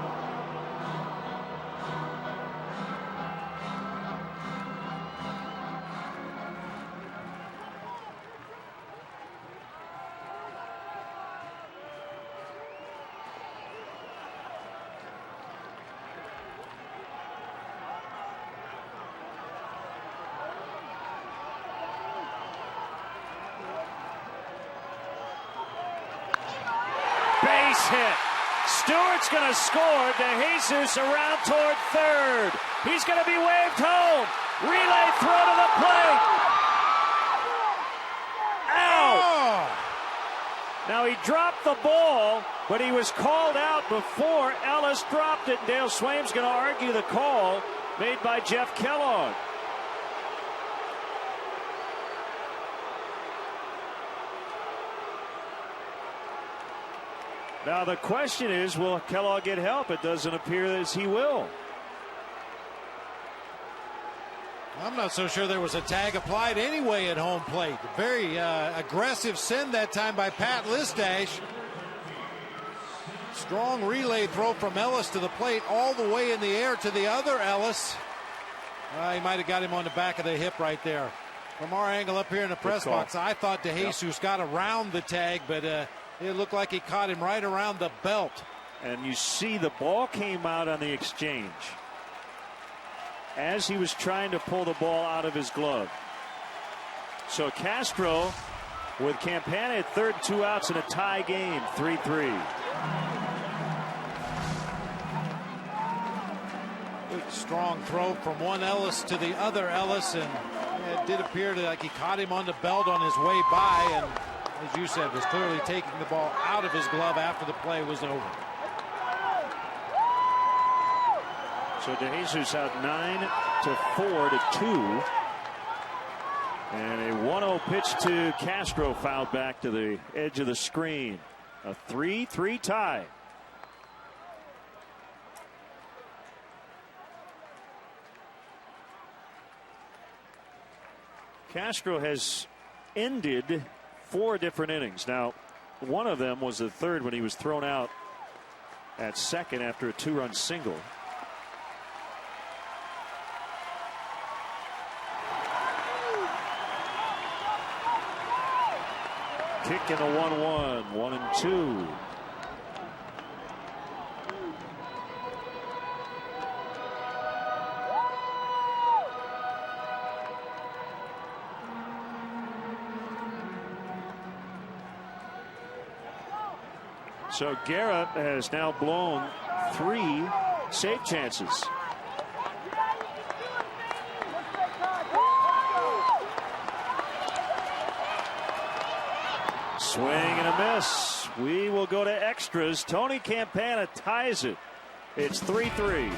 base hit. Stewart's going to score. DeJesus around toward third. He's going to be waved home. Relay throw to the plate. Out. Oh. Now he dropped the ball, but he was called out before Ellis dropped it. Dale Swaim's going to argue the call made by Jeff Kellogg. Now the question is, will Kellogg get help? It doesn't appear as he will. I'm not so sure there was a tag applied anyway at home plate. Very aggressive send that time by Pat Listash. Strong relay throw from Ellis to the plate, all the way in the air to the other Ellis. He might have got him on the back of the hip right there. From our angle up here in the press box, I thought DeJesus got around the tag, but it looked like he caught him right around the belt. And you see the ball came out on the exchange as he was trying to pull the ball out of his glove. So Castro with Campana at third, 2 outs in a tie game, 3-3. Good strong throw from one Ellis to the other Ellis, and it did appear like he caught him on the belt on his way by, and as you said, was clearly taking the ball out of his glove after the play was over. So DeJesus out 9-4-2. And a 1-0 pitch to Castro, fouled back to the edge of the screen. A 3-3 tie. Castro has ended 4 different innings. Now, one of them was the third when he was thrown out at second after a 2-run single. Kick in the 1-1, 1-2. So Garrett has now blown 3 save chances. Swing and a miss. We will go to extras. Tony Campana ties it. It's 3-3.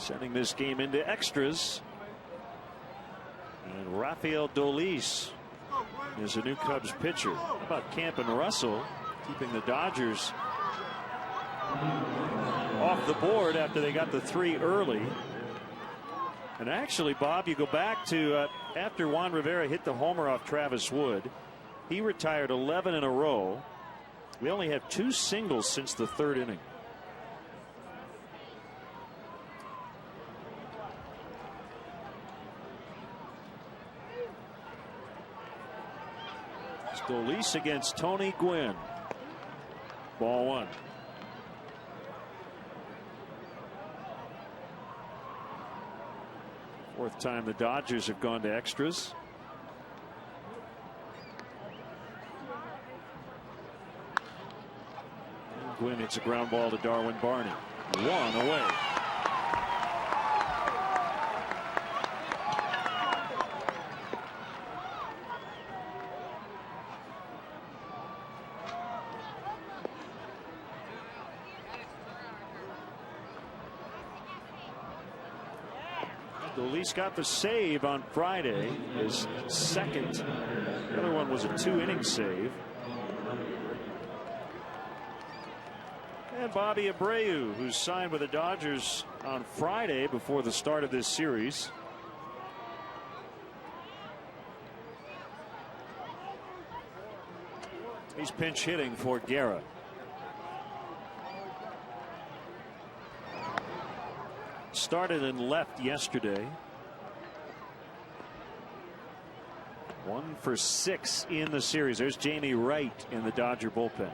Sending this game into extras. And Rafael Dolis is a new Cubs pitcher. How about Camp and Russell keeping the Dodgers off the board after they got the 3 early? And actually, Bob, you go back to after Juan Rivera hit the homer off Travis Wood, he retired 11 in a row. We only have 2 singles since the 3rd inning. Dolis against Tony Gwynn. Ball 1. Fourth time the Dodgers have gone to extras. And Gwynn hits a ground ball to Darwin Barney. 1 away. Dolis got the save on Friday, his second. The other one was a 2-inning save. And Bobby Abreu, who's signed with the Dodgers on Friday before the start of this series. He's pinch hitting for Guerra. Started and left yesterday. 1 for 6 in the series. There's Jamie Wright in the Dodger bullpen.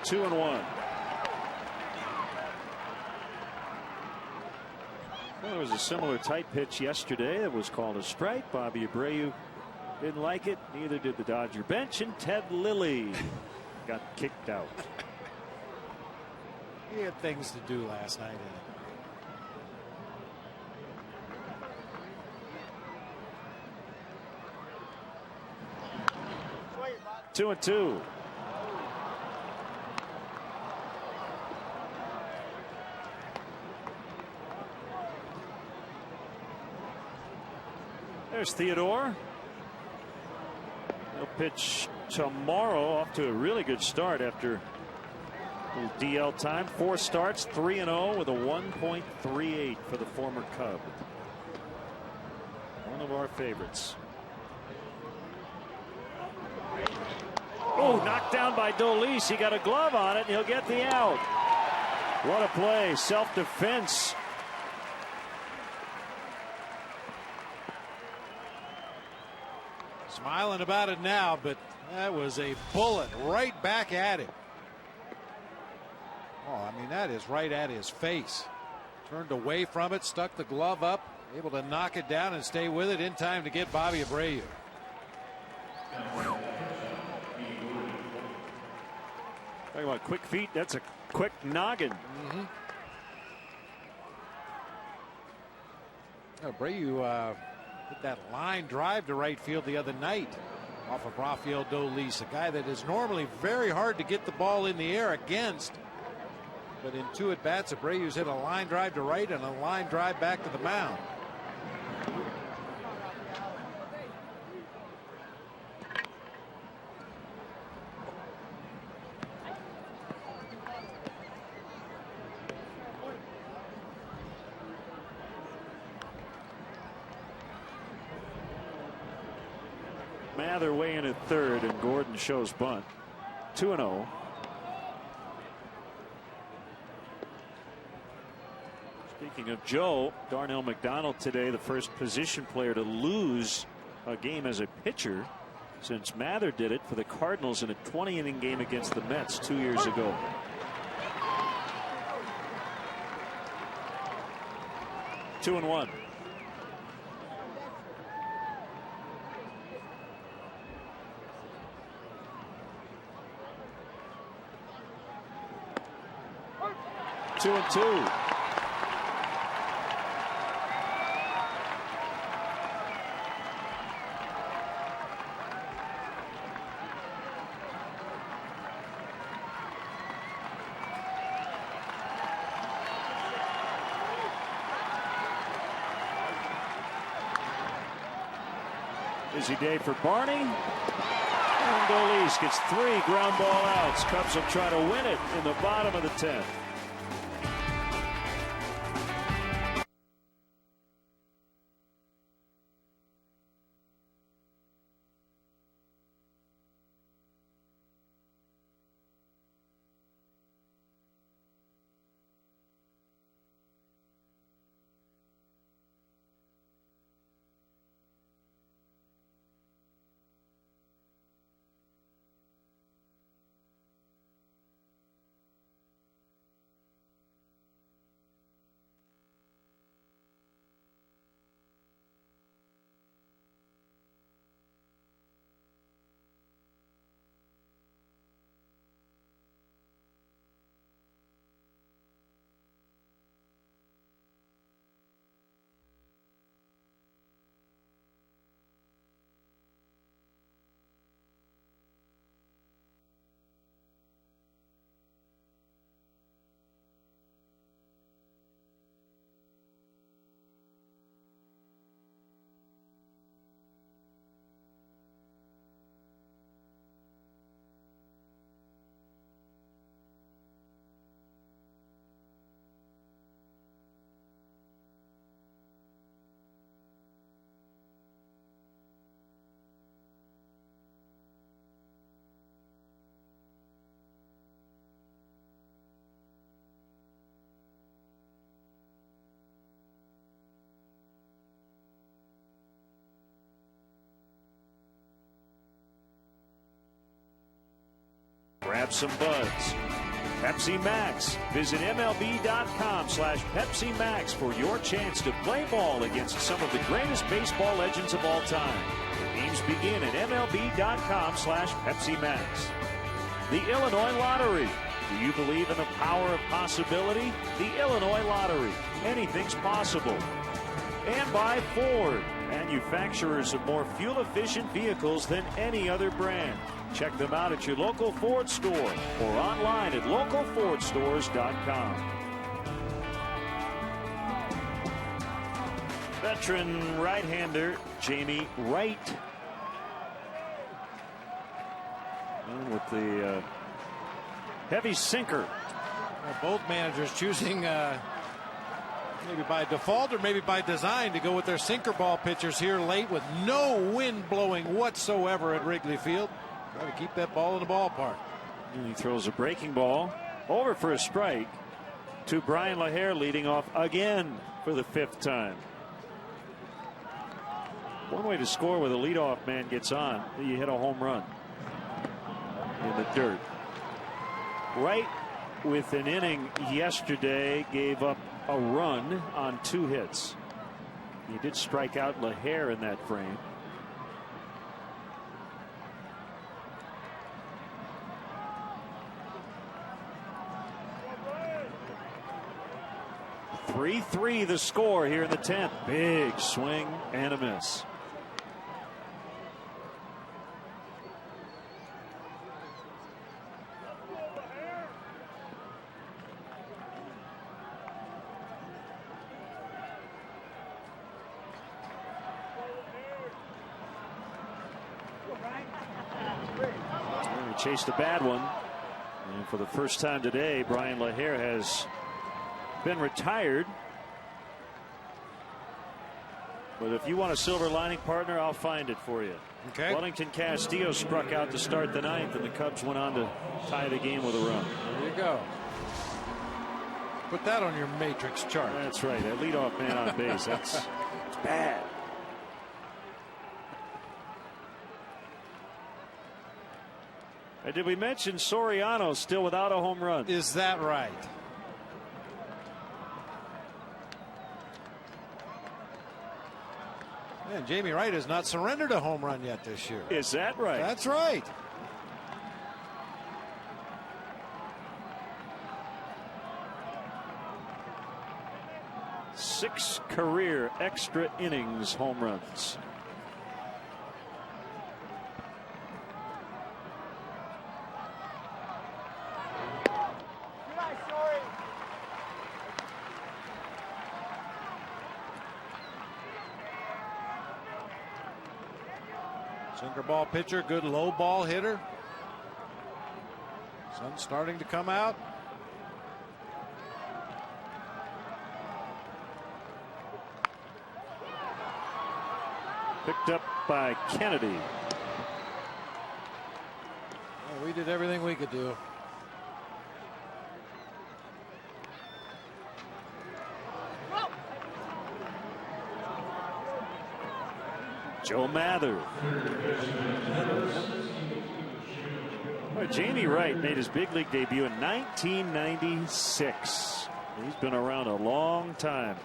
Two and 1. Well, there was a similar tight pitch yesterday that was called a strike. Bobby Abreu didn't like it. Neither did the Dodger bench, and Ted Lilly got kicked out. He had things to do last night. 2-2. There's Theodore. He'll pitch tomorrow, off to a really good start after a little DL time. 4 starts, 3-0 with a 1.38 for the former Cub. One of our favorites. Oh, knocked down by Dolis. He got a glove on it, and he'll get the out. What a play. Self-defense. Smiling about it now, but that was a bullet right back at him. Oh, I mean, that is right at his face. Turned away from it, stuck the glove up, able to knock it down and stay with it in time to get Bobby Abreu. Talking about quick feet, that's a quick noggin. Abreu hit that line drive to right field the other night off of Rafael Dolis, a guy that is normally very hard to get the ball in the air against. But in 2 at-bats, Abreu's hit a line drive to right and a line drive back to the mound. Mather way in at third, and Gordon shows bunt. 2-0. Speaking of Joe, Darnell McDonald today, the first position player to lose a game as a pitcher since Mather did it for the Cardinals in a 20-inning game against the Mets 2 years ago. 2-1. Two and two. Busy day for Barney. And Dolis gets 3 ground ball outs. Cubs will try to win it in the bottom of the 10th. Grab some buds. Pepsi Max. Visit MLB.com/Pepsi Max for your chance to play ball against some of the greatest baseball legends of all time. Games begin at MLB.com/Pepsi Max. The Illinois Lottery. Do you believe in the power of possibility? The Illinois Lottery. Anything's possible. And by Ford, manufacturers of more fuel-efficient vehicles than any other brand. Check them out at your local Ford store or online at localfordstores.com. Veteran right-hander Jamie Wright. And with the heavy sinker. Well, both managers choosing maybe by default or maybe by design to go with their sinker ball pitchers here late with no wind blowing whatsoever at Wrigley Field. Try to keep that ball in the ballpark. And he throws a breaking ball over for a strike to Brian LaHair, leading off again for the 5th time. One way to score with a leadoff man gets on, you hit a home run in the dirt. Right with an inning yesterday, gave up a run on 2 hits. He did strike out LaHair in that frame. .3-3 the score here in the 10th. Big swing and a miss. He chased a bad one. And for the first time today, Brian LaHair has been retired. But if you want a silver lining partner, I'll find it for you. Okay. Wellington Castillo struck out to start the 9th, and the Cubs went on to tie the game with a run. There you go. Put that on your matrix chart. That's right. That leadoff man on base. That's bad. Did we mention Soriano still without a home run? Is that right? And Jamie Wright has not surrendered a home run yet this year. Is that right? That's right. Six career extra innings home runs. Sinker ball pitcher, good low ball hitter. Sun's starting to come out. Picked up by Kennedy. Well, we did everything we could do. Joe Mather. Well, Jamie Wright made his big league debut in 1996. He's been around a long time.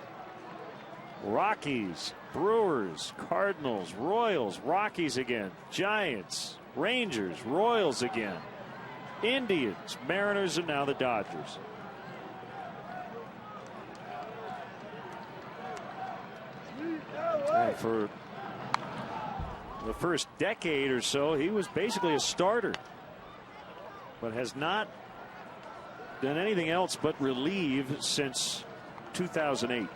Rockies, Brewers, Cardinals, Royals, Rockies again, Giants, Rangers, Royals again, Indians, Mariners, and now the Dodgers. And for the first decade or so, he was basically a starter, but has not done anything else but relieve since 2008.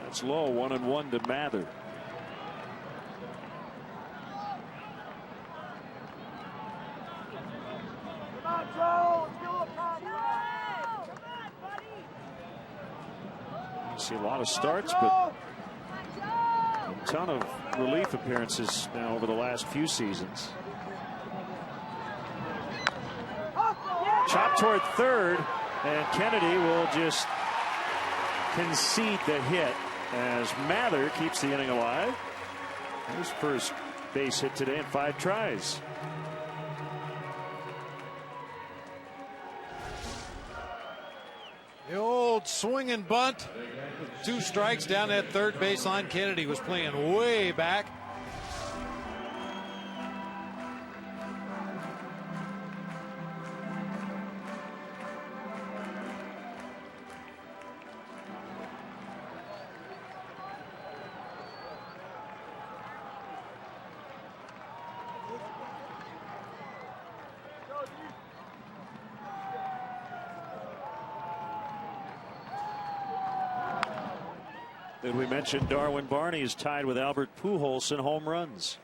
It's low, 1-1 to Mather. You see a lot of starts, but a ton of relief appearances now over the last few seasons. Chop toward third, and Kennedy will just concede the hit as Mather keeps the inning alive. His first base hit today in 5 tries. The old swing and bunt with 2 strikes down that third baseline. Kennedy was playing way back. Did we mention Darwin Barney is tied with Albert Pujols in home runs?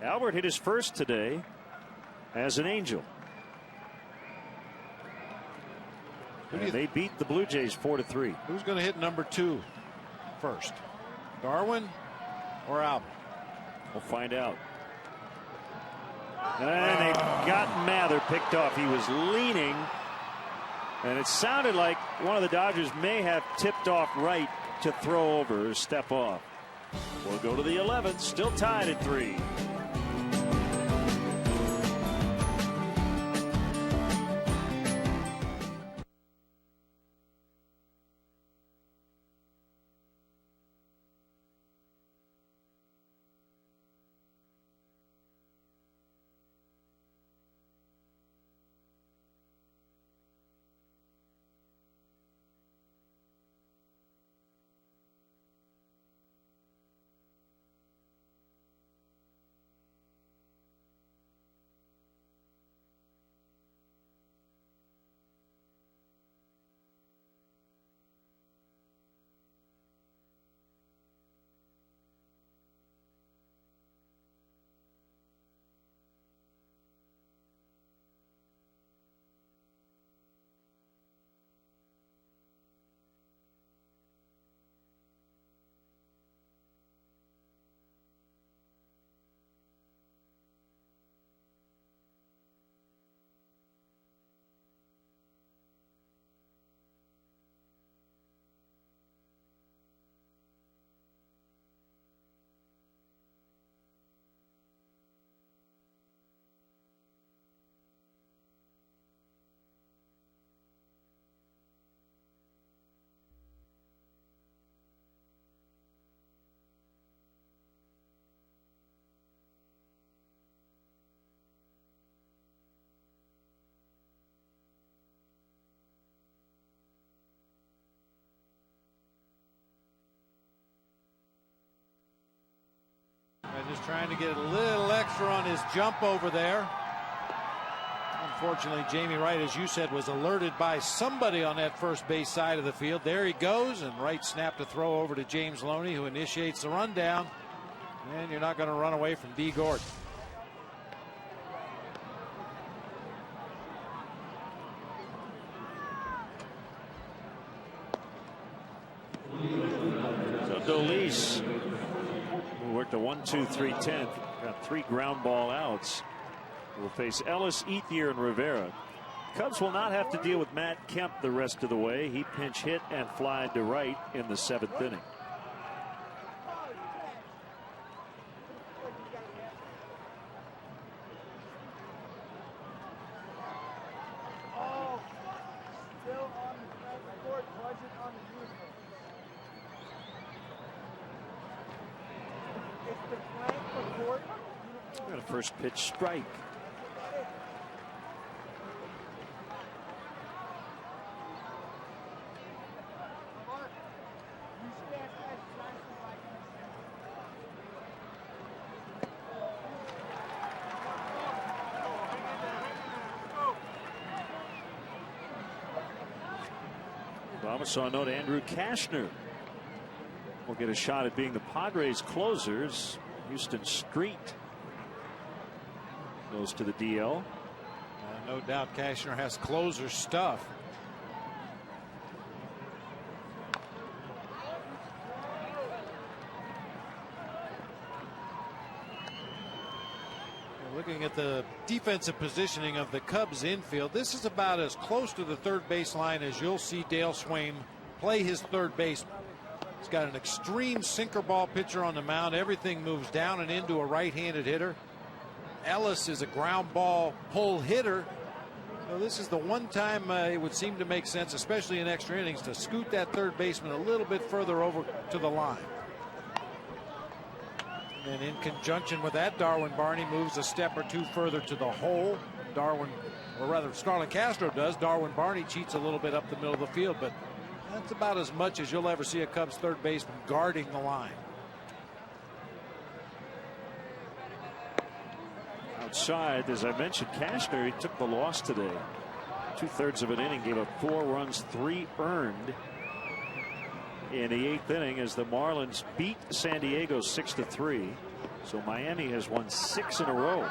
Albert hit his first today as an Angel. And they beat the Blue Jays 4-3. Who's going to hit number 2 first? Darwin or Albert? We'll find out. And they got Mather picked off. He was leaning, and it sounded like one of the Dodgers may have tipped off Wright to throw over or step off. We'll go to the 11th, still tied at 3. just trying to get a little extra on his jump over there. Unfortunately, Jamie Wright, as you said, was alerted by somebody on that first base side of the field. There he goes, and Wright snapped a throw over to James Loney, who initiates the rundown. And you're not going to run away from D. Gordon. So Dolis, who worked a 1-2-3-10, got 3 ground ball outs, will face Ellis, Ethier, and Rivera. Cubs will not have to deal with Matt Kemp the rest of the way. He pinch hit and flied to right in the 7th inning. Got a first pitch strike. Obama saw a note. Andrew Kashner will get a shot at being the Padres closers. Houston Street goes to the DL. No doubt Kashner has closer stuff. Looking at the defensive positioning of the Cubs infield, this is about as close to the third base line as you'll see Dale Swaim play his third baseman. He's got an extreme sinker ball pitcher on the mound. Everything moves down and into a right-handed hitter. Ellis is a ground ball pull hitter. So this is the one time it would seem to make sense, especially in extra innings, to scoot that third baseman a little bit further over to the line. And in conjunction with that, Darwin Barney moves a step or two further to the hole. Starlin Castro does. Darwin Barney cheats a little bit up the middle of the field, but that's about as much as you'll ever see a Cubs third baseman guarding the line. Outside, as I mentioned, Kashner, he took the loss today. 2/3 of an inning, gave up 4 runs, 3 earned in the 8th inning as the Marlins beat San Diego 6-3. So Miami has won 6 in a row.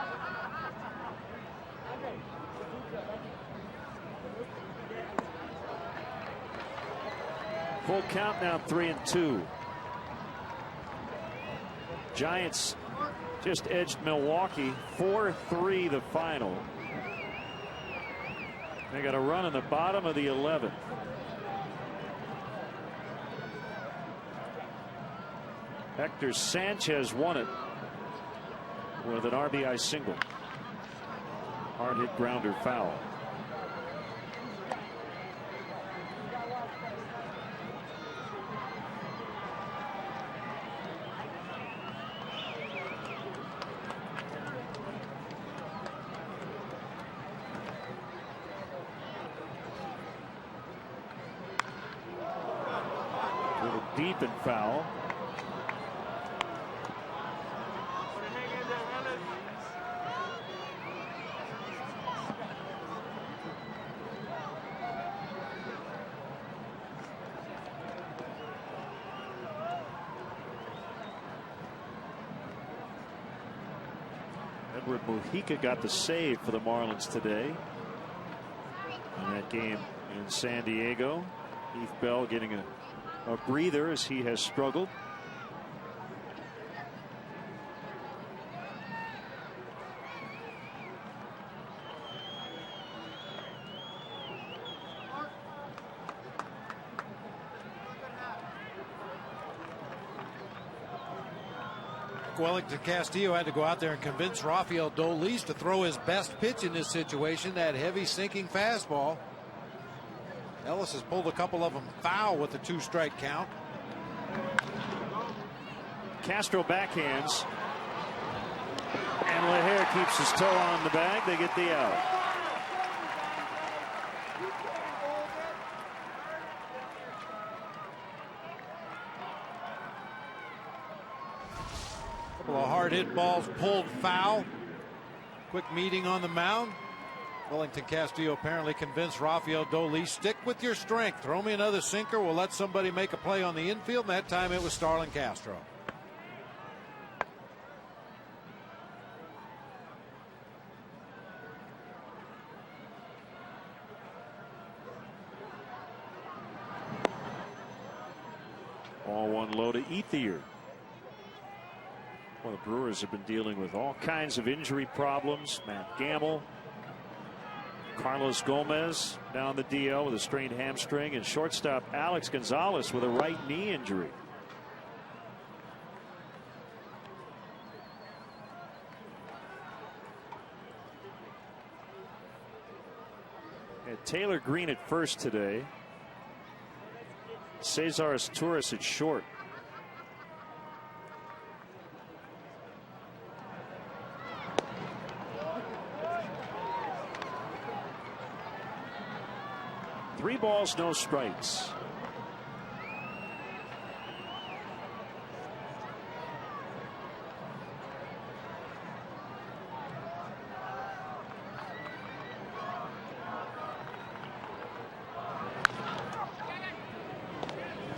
Full count now, 3-2. Giants just edged Milwaukee 4-3 the final. They got a run in the bottom of the 11th. Hector Sanchez won it with an RBI single. Hard hit grounder foul. A little deep and foul. Edward Mujica got the save for the Marlins today in that game in San Diego. Heath Bell getting a breather as he has struggled. Wellington Castillo had to go out there and convince Rafael Dolis to throw his best pitch in this situation, that heavy sinking fastball. Ellis has pulled a couple of them foul with the 2-strike count. Castro backhands, and LaHair keeps his toe on the bag. They get the out. Couple of hard hit balls pulled foul. Quick meeting on the mound. Wellington Castillo apparently convinced Rafael Dolis, stick with your strength. Throw me another sinker. We'll let somebody make a play on the infield. And that time it was Starlin Castro. All one low to Ethier. Well, the Brewers have been dealing with all kinds of injury problems. Matt Gamble, Carlos Gomez down the DL with a strained hamstring, and shortstop Alex Gonzalez with a right knee injury. Had Taylor Green at first today. Cesar Asturias at short. Three balls, no strikes.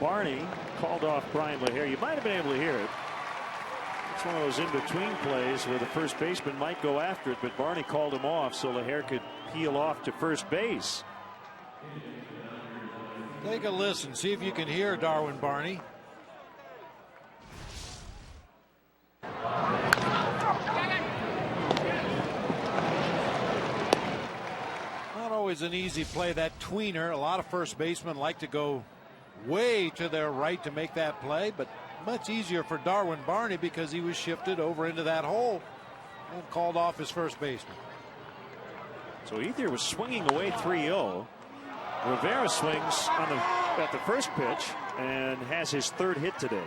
Barney called off Brian LaHare. You might have been able to hear it. It's one of those in-between plays where the first baseman might go after it, but Barney called him off so LaHare could peel off to first base. Take a listen. See if you can hear Darwin Barney. Not always an easy play, that tweener. A lot of first basemen like to go way to their right to make that play, but much easier for Darwin Barney because he was shifted over into that hole and called off his first baseman. So Ethier was swinging away 3-0. Rivera swings on at the first pitch and has his third hit today.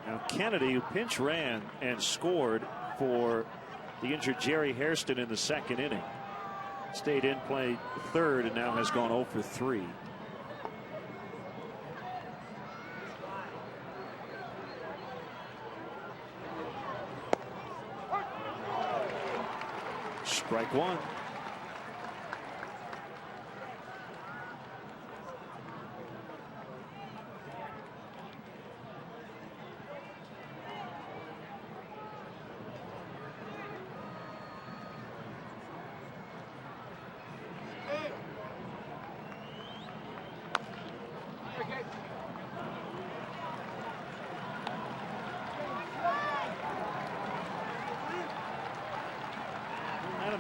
Now Kennedy, who pinch ran and scored for the injured Jerry Hairston in the second inning, stayed in, played third, and now has gone 0 for 3. Strike one.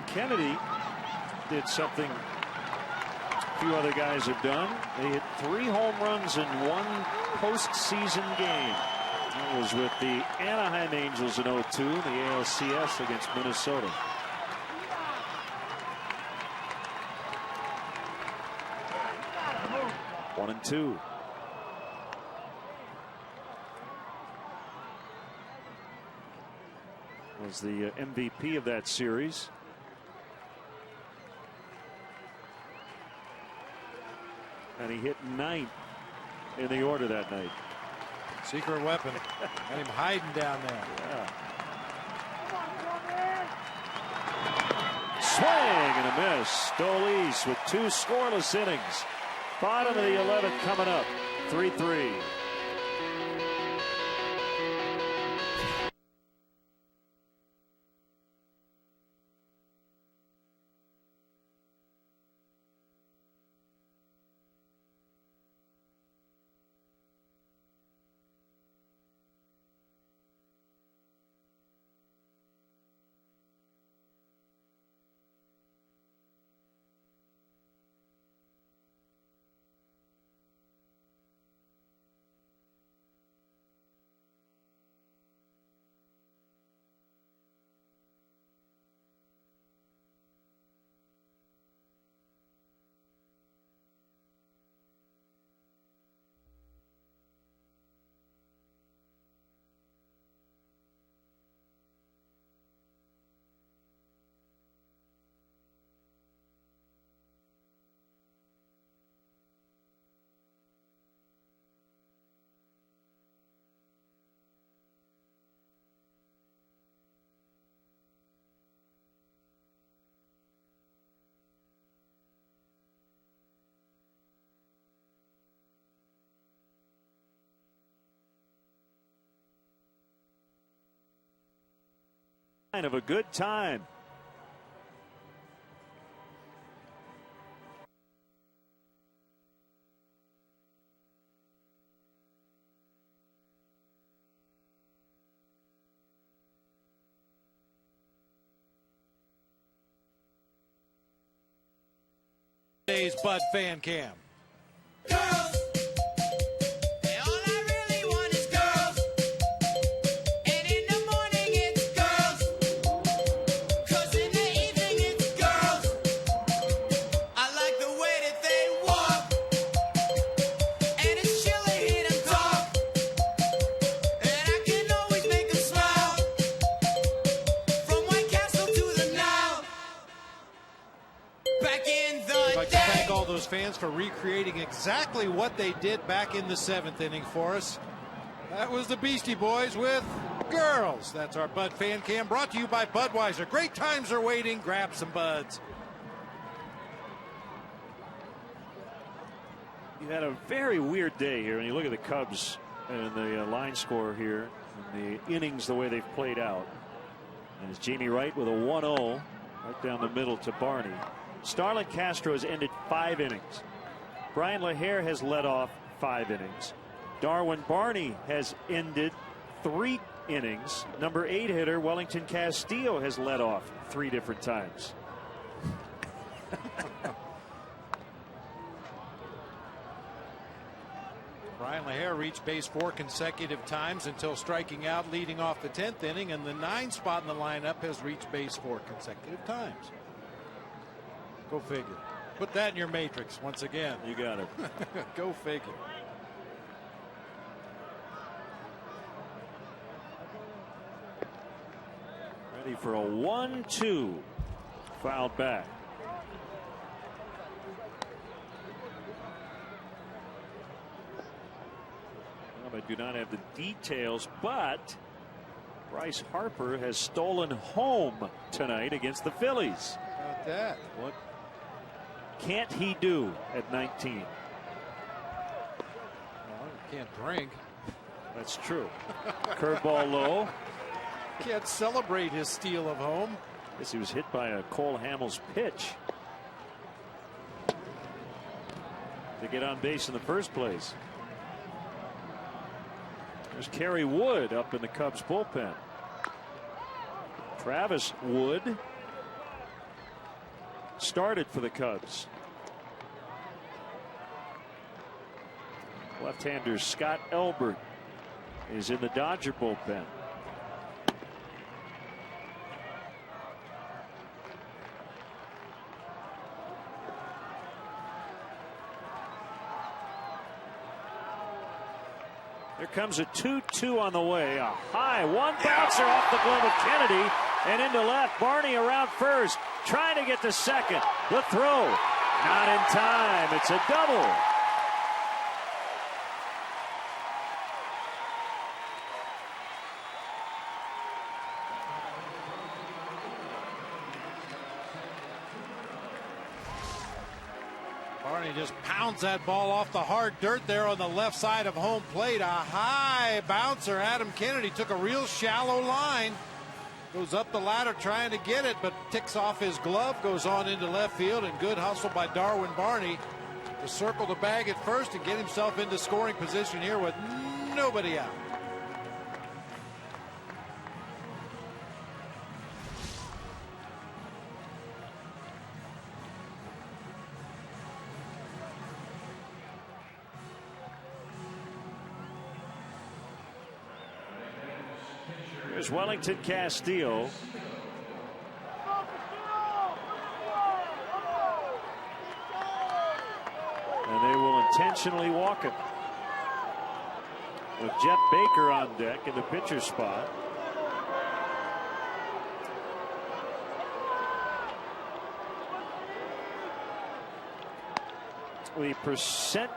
Kennedy did something a few other guys have done. They hit 3 home runs in one postseason game. That was with the Anaheim Angels in 2002 in the ALCS against Minnesota. One and two. Was the MVP of that series. And he hit 9th in the order that night. Secret weapon. Got him hiding down there. Yeah. Swing and a miss. Dolis with 2 scoreless innings. Bottom of the 11th coming up. 3-3. of a good time. Today's Bud Fan Cam. Girls, and all I really want is girls. And in the morning it's girls. 'Cause in the evening it's girls. I like the way that they walk. And it's chilly hear them talk. And I can always make them smile. From White Castle to the Nile. Back in the I'd like to thank all those fans for recreating exactly what they did back in the 7th inning for us. That was the Beastie Boys with Girls. That's our Bud Fan Cam, brought to you by Budweiser. Great times are waiting. Grab some Buds. You had a very weird day here when you look at the Cubs and the line score here and the innings, the way they've played out. And it's Jamie Wright with a 1-0 right down the middle to Barney. Starlin Castro has ended 5 innings. Brian LaHare has led off 5 innings. Darwin Barney has ended 3 innings. Number 8 hitter Wellington Castillo has led off 3 different times. Brian LaHare reached base 4 consecutive times until striking out leading off the 10th inning, and the 9 spot in the lineup has reached base 4 consecutive times. Go figure. Put that in your matrix once again. You got it. Go figure. Ready for a 1-2. Fouled back. Well, I do not have the details, but Bryce Harper has stolen home tonight against the Phillies. How about that? What can't he do at 19? Well, he can't drink. That's true. Curveball low. Can't celebrate his steal of home. Guess he was hit by a Cole Hamels pitch to get on base in the first place. There's Kerry Wood up in the Cubs bullpen. Travis Wood started for the Cubs. Left-hander Scott Elbert is in the Dodger bullpen. Here comes a 2-2 on the way. A high one bouncer off the glove of Kennedy and into left. Barney around first, trying to get to second. The throw, not in time. It's a double. Barney just pounds that ball off the hard dirt there on the left side of home plate. A high bouncer. Adam Kennedy took a real shallow line. Goes up the ladder trying to get it, but ticks off his glove. Goes on into left field, and good hustle by Darwin Barney to circle the bag at first and get himself into scoring position here with nobody out. Here's Wellington Castillo. And they will intentionally walk him. With Jeff Baker on deck in the pitcher spot. The percent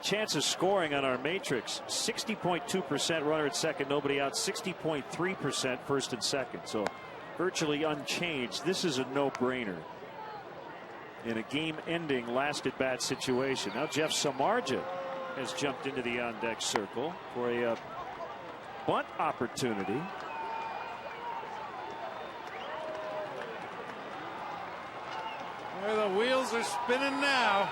chance of scoring on our matrix, 60.2% runner at second, nobody out, 60.3% first and second. So virtually unchanged. This is a no-brainer in a game-ending last-at-bat situation. Now Jeff Samardzija has jumped into the on-deck circle for a bunt opportunity. Well, the wheels are spinning now.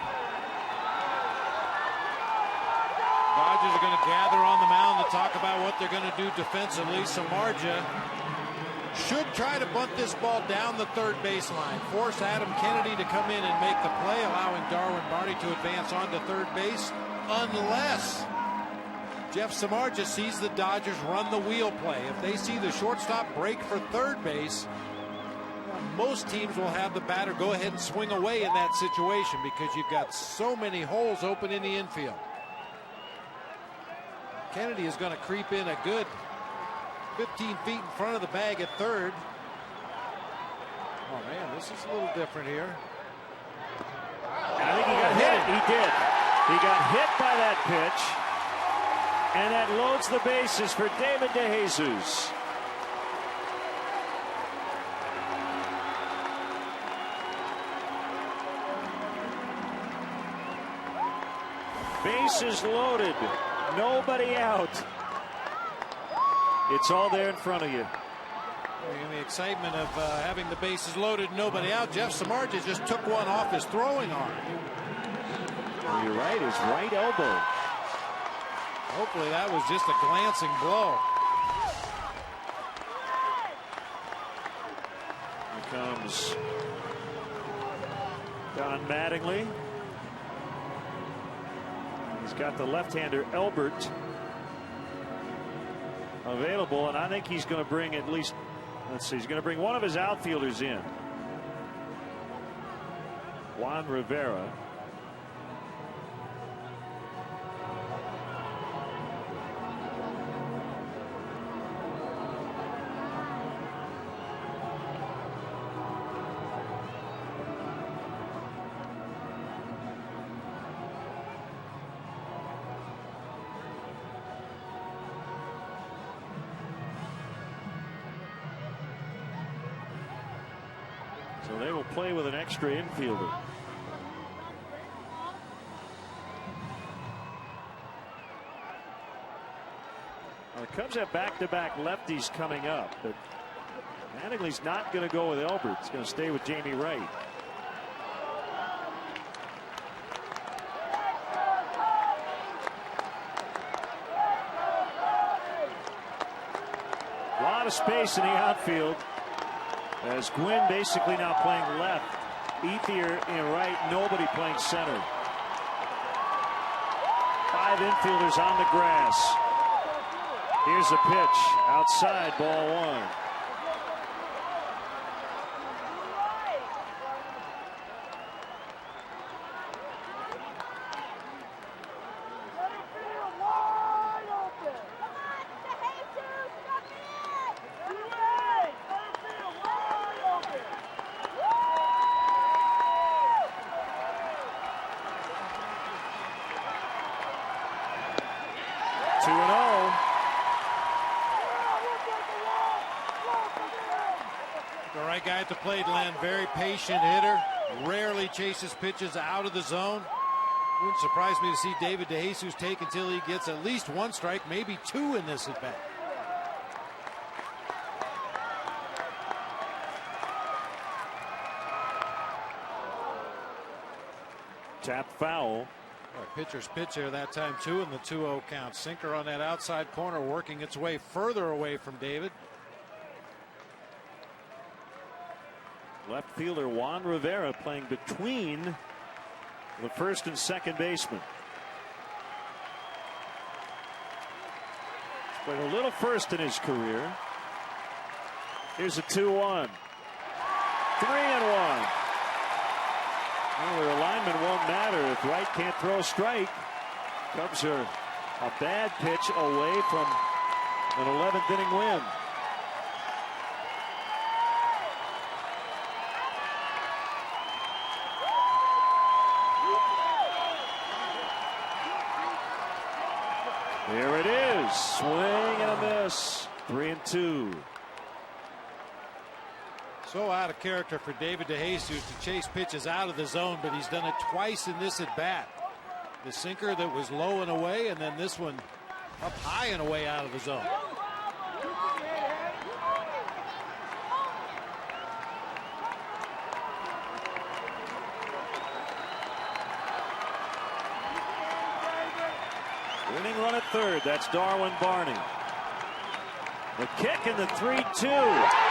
Dodgers are going to gather on the mound to talk about what they're going to do defensively. Samardzija should try to bunt this ball down the third baseline. Force Adam Kennedy to come in and make the play, allowing Darwin Barney to advance on to third base. Unless Jeff Samardzija sees the Dodgers run the wheel play. If they see the shortstop break for third base, most teams will have the batter go ahead and swing away in that situation because you've got so many holes open in the infield. Kennedy is going to creep in a good 15 feet in front of the bag at third. Oh man, this is a little different here. And I think he got hit. He did. He got hit by that pitch. And that loads the bases for David DeJesus. Bases loaded. Nobody out. It's all there in front of you. In the excitement of having the bases loaded, nobody out, Jeff Samardzija just took one off his throwing arm. You're right, his right elbow. Hopefully that was just a glancing blow. Here comes Don Mattingly. He's got the left-hander Elbert available, and I think he's going to bring at least, let's see, he's going to bring one of his outfielders in. Juan Rivera. So they will play with an extra infielder. Well, the Cubs have back-to-back lefties coming up, but Mattingly's not going to go with Elbert. He's going to stay with Jamie Wright. A lot of space in the outfield. As Gwynn basically now playing left, Ethier in right, nobody playing center. 5 infielders on the grass. Here's a pitch outside, ball 1. Guy at the plate, Len. Very patient hitter. Rarely chases pitches out of the zone. Wouldn't surprise me to see David DeJesus take until he gets at least 1 strike, maybe 2 in this at bat. Tap foul. Pitcher's pitch here that time too, in the 2-0 count. Sinker on that outside corner, working its way further away from David. Left fielder Juan Rivera playing between the first and second baseman. He's played a little first in his career. Here's a 2-1. 3-1. Well, their alignment won't matter if Wright can't throw a strike. Cubs are a bad pitch away from an 11th inning win. There it is. Swing and a miss. 3-2. So out of character for David DeJesus to chase pitches out of the zone, but he's done it twice in this at bat. The sinker that was low and away, and then this one up high and away out of the zone. Winning run at third. That's Darwin Barney. The kick and the 3-2.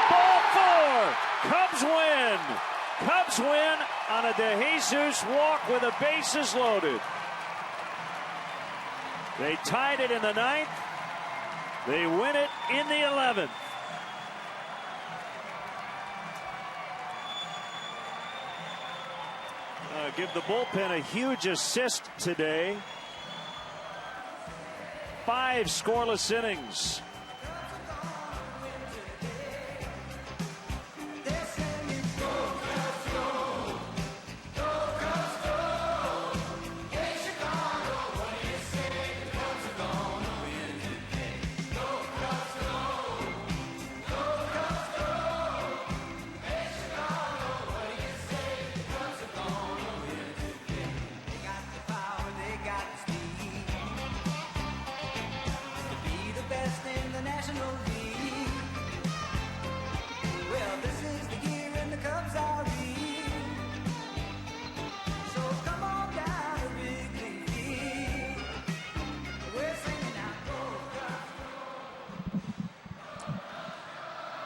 Ball 4. Cubs win. Cubs win on a De Jesus walk with the bases loaded. They tied it in the 9th. They win it in the 11th. Give the bullpen a huge assist today. 5 scoreless innings.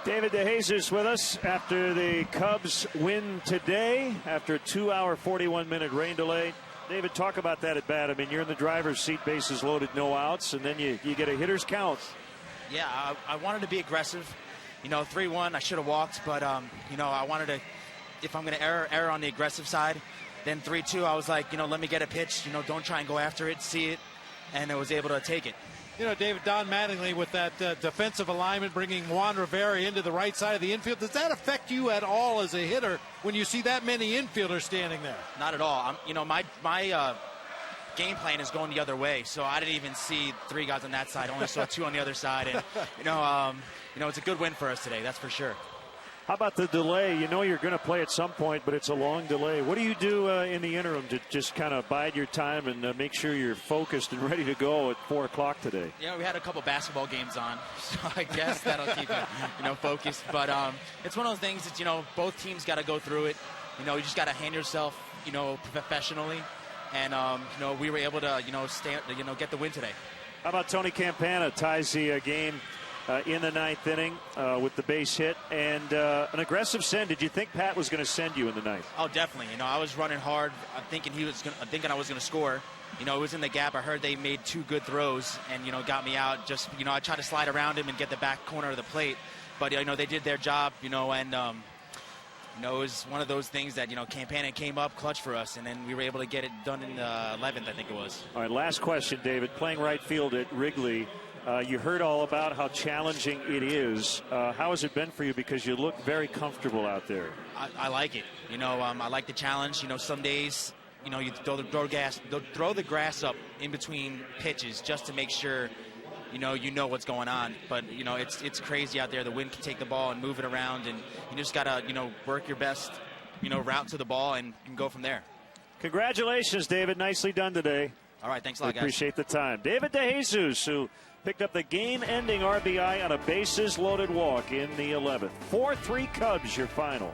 David De Jesus with us after the Cubs win today after a 2-hour, 41-minute rain delay. David, talk about that at bat. I mean, you're in the driver's seat, bases loaded, no outs, and then you get a hitter's count. Yeah, I wanted to be aggressive. 3-1, I should have walked, but, I wanted to, if I'm going to err on the aggressive side. Then 3-2, I was like, let me get a pitch. Don't try and go after it, see it, and I was able to take it. David, Don Mattingly with that defensive alignment, bringing Juan Rivera into the right side of the infield. Does that affect you at all as a hitter when you see that many infielders standing there? Not at all. My game plan is going the other way, so I didn't even see 3 guys on that side. I only saw 2 on the other side, and it's a good win for us today. That's for sure. How about the delay? You're going to play at some point, but it's a long delay. What do you do in the interim to just kind of bide your time and make sure you're focused and ready to go at 4 o'clock today? Yeah, we had a couple basketball games on, so I guess that'll keep me, focused. But it's one of those things that, both teams got to go through it. You just got to hand yourself, professionally. And, we were able to, get the win today. How about Tony Campana ties the game in the 9th inning with the base hit and an aggressive send. Did you think Pat was going to send you in the 9th? Oh, definitely. I was running hard, thinking I was going to score. It was in the gap. I heard they made 2 good throws and got me out. Just I tried to slide around him and get the back corner of the plate, but they did their job. And it was one of those things that Campana came up clutch for us, and then we were able to get it done in the 11th, I think it was. All right, last question, David. Playing right field at Wrigley. You heard all about how challenging it is. How has it been for you? Because you look very comfortable out there. I like it. I like the challenge. Some days, you throw the grass up in between pitches just to make sure, you know what's going on. But, it's crazy out there. The wind can take the ball and move it around, and you just got to, work your best, route to the ball and go from there. Congratulations, David. Nicely done today. All right, thanks a lot, guys. Appreciate the time. David De Jesus, who picked up the game-ending RBI on a bases-loaded walk in the 11th. 4-3 Cubs, your final.